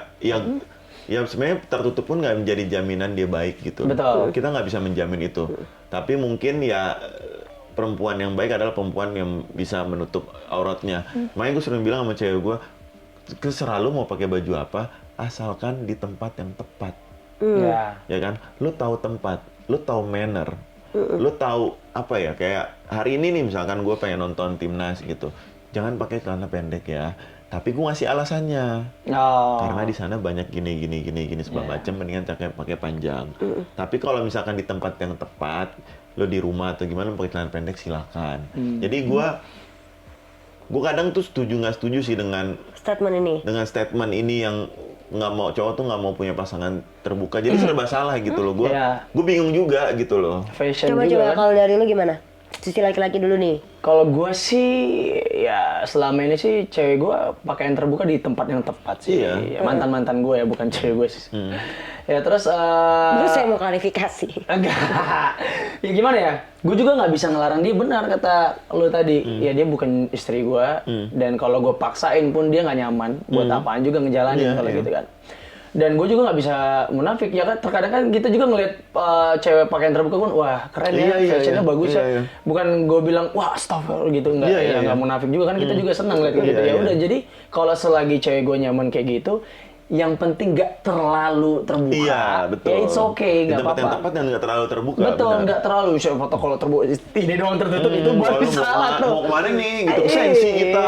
ya sebenarnya tertutup pun nggak menjadi jaminan dia baik gitu. Betul. Kita nggak bisa menjamin itu, tapi mungkin ya perempuan yang baik adalah perempuan yang bisa menutup auratnya. Makanya gue sering bilang sama cewek gue, terserah lu mau pakai baju apa, asalkan di tempat yang tepat. Ya. Ya kan, lu tahu tempat, lu tahu manner, lu tahu apa ya, kayak hari ini nih misalkan gue pengen nonton timnas gitu, jangan pakai celana pendek ya, tapi gue ngasih alasannya, Oh. karena di sana banyak gini segala macam, mendingan pakai panjang. Tapi kalau misalkan di tempat yang tepat, lu di rumah atau gimana pakai celana pendek silakan. Jadi gue kadang tuh setuju nggak setuju sih dengan statement ini yang nggak mau, cowok tuh nggak mau punya pasangan terbuka, jadi serba salah gitu loh. Gue Iya. bingung juga gitu loh. Fashion Coba juga kan. kalau dari lu gimana? Sisi laki-laki dulu nih. Kalau gue sih ya selama ini sih cewek gue pakaian terbuka di tempat yang tepat sih. Iya. Ya, mantan ya, bukan cewek gue sih. Ya terus Terus saya mau klarifikasi. enggak. Ya gimana ya? Gue juga nggak bisa ngelarang dia, benar kata lo tadi. Ya dia bukan istri gue, dan kalau gue paksain pun dia nggak nyaman. Buat apaan juga ngejalanin kalau gitu kan. Dan gue juga nggak bisa munafik ya kan. Terkadang kan kita juga ngelihat cewek pakaian terbuka pun, wah keren ya, fashionnya bagus ya. Bukan gue bilang wah astagfirullah gitu, nggak munafik juga kan. Kita juga senang lihat kayak gitu. Ya udah, jadi kalau selagi cewek gue nyaman kayak gitu, yang penting nggak terlalu terbuka. Iya, betul. Ya it's okay, nggak Di tempat yang apa-apa. tepat dan nggak terlalu terbuka. Betul, benar. nggak terlalu. Siapa foto kalau terbuka, ini doang tertutup itu baru Kalau salah tuh. mau kemana nih gitu, sensi kita,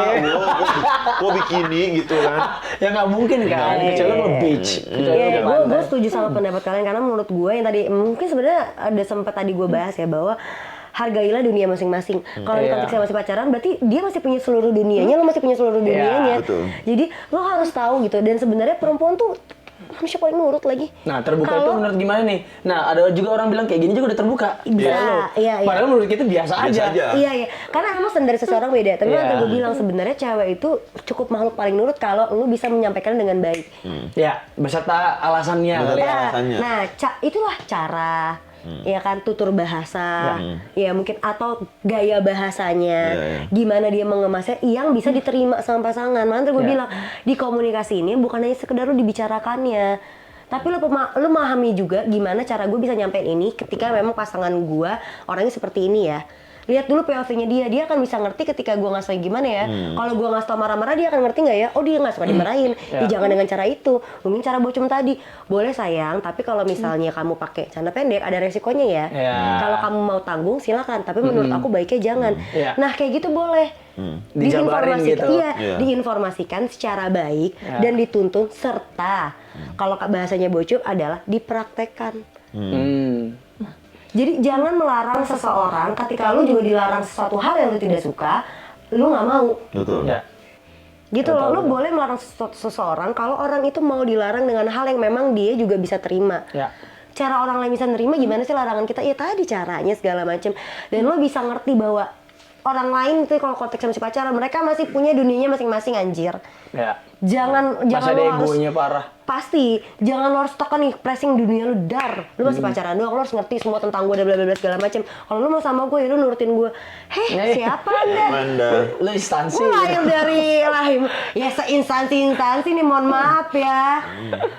gua bikini gitu kan. Ya nggak mungkin kan, kecuali lo beach. Kecuali lo ke Gue pantai. setuju sama pendapat kalian, karena menurut gue yang tadi mungkin sebenarnya ada sempat tadi gue bahas ya, bahwa hargailah dunia masing-masing. Kalau di Iya. konteksnya masih pacaran, berarti dia masih punya seluruh dunianya, lo masih punya seluruh dunianya. betul. Jadi lo harus tahu gitu. Dan sebenarnya perempuan tuh manusia paling nurut lagi. Nah, terbuka itu Kalau- menurut gimana nih? Nah, ada juga orang bilang kayak gini juga udah terbuka. Bisa, Kayak lo. iya. Padahal menurut kita biasa aja. Iya, iya. Karena emang dari seseorang beda. Tapi Iya. yang gue bilang sebenarnya cewek itu cukup makhluk paling nurut kalau lu bisa menyampaikan dengan baik. Ya, beserta alasannya kali ya. Alasannya. Nah, itulah cara. Ya kan, tutur bahasa, ya mungkin, atau gaya bahasanya, gimana dia mengemasnya yang bisa diterima sama pasangan. Makanya gue bilang di komunikasi ini bukan hanya sekedar lu dibicarakannya, tapi lu memahami juga gimana cara gue bisa nyampein ini ketika memang pasangan gue orangnya seperti ini ya. lihat dulu POV-nya dia akan bisa ngerti ketika gue ngasih tau gimana ya. Kalau gue ngasih tau marah-marah, dia akan ngerti nggak ya? Oh, dia nggak suka dimarahin. Ya, jangan dengan cara itu. Mungkin cara bocum tadi. Boleh sayang, tapi kalau misalnya kamu pakai celana pendek ada resikonya ya. Kalau kamu mau tanggung silakan, tapi menurut aku baiknya jangan. Nah, kayak gitu boleh. Dijabarin gitu. Iya, diinformasikan secara baik dan dituntun serta kalau bahasanya bocum adalah dipraktekkan. Jadi jangan melarang seseorang ketika lu juga dilarang sesuatu hal yang lu tidak suka, lu nggak mau. Betul. Ya. Gitu loh, lu boleh melarang seseorang kalau orang itu mau dilarang dengan hal yang memang dia juga bisa terima. Ya. Cara orang lain bisa nerima gimana sih larangan kita? Ya tadi caranya segala macam. Dan lu bisa ngerti bahwa orang lain itu kalau konteksnya masih pacaran, mereka masih punya dunianya masing-masing anjir. Ya. Jangan Masih ada lu harus egonya parah. pasti jangan lo harus tekan nih pressing dunia lu dar. Lu masih pacaran doang, lo harus ngerti semua tentang gue dan bla bla bla segala macam. Kalau lu mau sama gue ya lu nurutin gue. Siapa Anda? Anda. Lu instansi. Gue lahir dari rahim ya seinstansi-instansi nih, mohon maaf ya.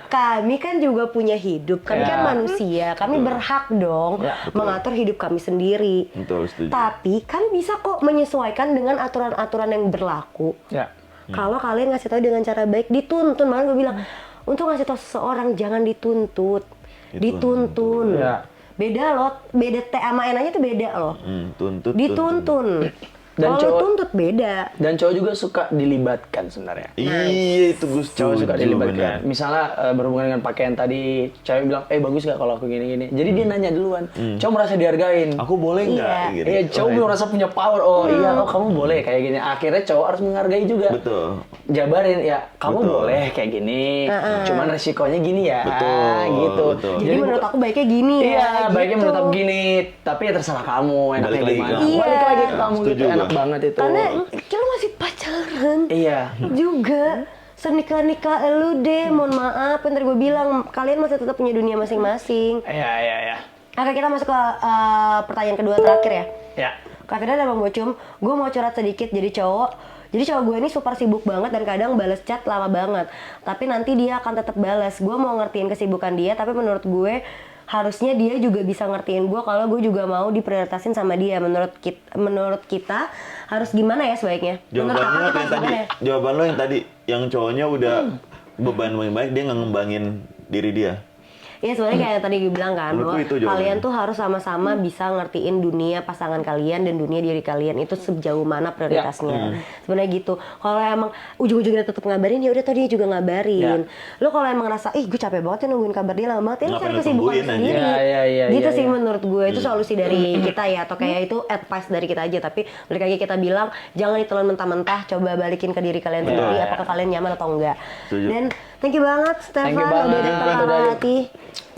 Kami kan juga punya hidup, kami kan manusia, kami berhak dong mengatur hidup kami sendiri. Betul, setuju. Tapi kami bisa kok menyesuaikan dengan aturan-aturan yang berlaku. Ya. Kalau kalian ngasih tahu dengan cara baik, dituntun. Malah gue bilang, untuk ngasih tahu seseorang jangan dituntut, dituntun. Ya. Beda loh, beda T sama N aja tuh beda loh. Tuntut. Dituntun. Dan Kalau cowok- tuntut beda. Dan cowok juga suka dilibatkan sebenarnya. Iya, itu Gus. Cowok suka Setuju, dilibatkan. benar. Misalnya berhubungan dengan pakaian tadi, cewek bilang, bagus gak kalau aku gini-gini. Jadi dia nanya duluan. Cowok merasa dihargain. Aku boleh nggak? Iya. Gitu. Iya, cowok belum merasa punya power. Kamu boleh kayak gini. Akhirnya cowok harus menghargai juga. Betul. Jabarin ya, kamu Betul. boleh kayak gini. Cuman resikonya gini ya. Betul, Gitu. betul. Jadi menurut aku baiknya gini ya. Iya, baiknya gitu. menurut aku gini. Tapi ya terserah kamu, enaknya Balik lagi gimana. ke kamu. Balik lagi ke kamu Setuju gitu, enak gua. banget itu. Karena lo masih pacaran. Iya. Juga. Senikah-nikah lu deh, mohon maaf. Yang tadi gue bilang, kalian masih tetap punya dunia masing-masing. Iya. Oke, kita masuk ke pertanyaan kedua terakhir ya. Ya. Kak Firda dan Bang Bocum, gue mau curhat sedikit jadi cowok. Jadi cowok gue ini super sibuk banget dan kadang balas chat lama banget. Tapi nanti dia akan tetap balas. Gue mau ngertiin kesibukan dia, tapi menurut gue harusnya dia juga bisa ngertiin gue kalau gue juga mau diprioritasin sama dia. Menurut kita harus gimana ya sebaiknya? Menurut Jawabannya kakak kita yang harus tadi. gimana ya? Jawaban lo yang tadi, yang cowoknya udah beban paling baik, dia nggak ngembangin diri dia. Ya sebenarnya kayak yang tadi gue bilang kan, bahwa Menurutku itu jawabannya. kalian tuh harus sama-sama bisa ngertiin dunia pasangan kalian dan dunia diri kalian itu sejauh mana prioritasnya. Sebenarnya gitu. Kalau emang ujung-ujungnya tetap ngabarin, ya udah tadi dia juga ngabarin. Lo kalau emang ngerasa, gue capek banget ya nungguin kabar dia lama banget, ya lo Ngapain cari lo kesibukan tungguin, sendiri. Iya, Gitu iya, sih iya. menurut gue, itu solusi dari kita ya, atau kayak itu advice dari kita aja. Tapi balik lagi kita bilang, jangan ditelan mentah-mentah, coba balikin ke diri kalian sendiri, apakah kalian nyaman atau enggak. Setuju. Dan thank you banget Stefan, Thank you banget. udah datang ke Udah- hati.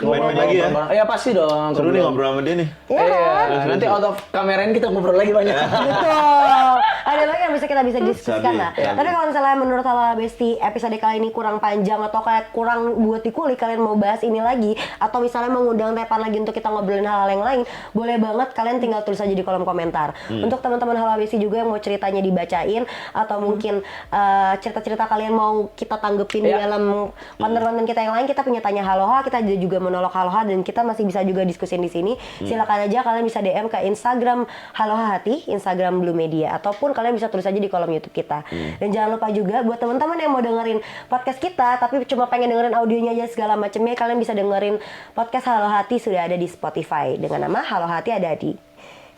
Main-main lagi ya? Iya pasti dong. Seru nih ngobrol sama dia nih. Iya kan? Nanti out of kamerain kita ngobrol lagi banyak. Betul. Ada lagi yang kita bisa diskusikan Sabi, lah. sabi. Tapi kalau misalnya menurut Halo Besti episode kali ini kurang panjang atau kayak kurang buat dikulik, kalian mau bahas ini lagi atau misalnya mengundang Tepan lagi untuk kita ngobrolin hal-hal yang lain, boleh banget kalian tinggal tulis aja di kolom komentar. Untuk teman-teman Halo Besti juga yang mau ceritanya dibacain atau mungkin cerita-cerita kalian mau kita tanggepin di dalam konten-konten kita yang lain, kita punya tanya Haloha, kita juga menolak Haloha dan kita masih bisa juga diskusin di sini. Silakan aja kalian bisa DM ke Instagram Haloha Hati, Instagram Blue Media, ataupun kalian bisa tulis aja di kolom YouTube kita. Dan jangan lupa juga buat teman-teman yang mau dengerin podcast kita tapi cuma pengen dengerin audionya aja segala macamnya, kalian bisa dengerin podcast Haloha Hati sudah ada di Spotify dengan nama Haloha Hati, ada di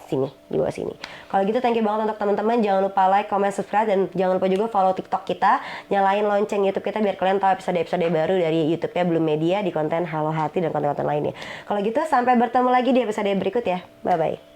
sini, di bawah sini. Kalau gitu thank you banget untuk teman-teman, jangan lupa like, comment, subscribe, dan jangan lupa juga follow TikTok kita, nyalain lonceng YouTube kita biar kalian tahu episode-episode baru dari YouTube-nya Blue Media di konten Halo Hati dan konten-konten lainnya. Kalau gitu sampai bertemu lagi di episode berikut ya. Bye bye.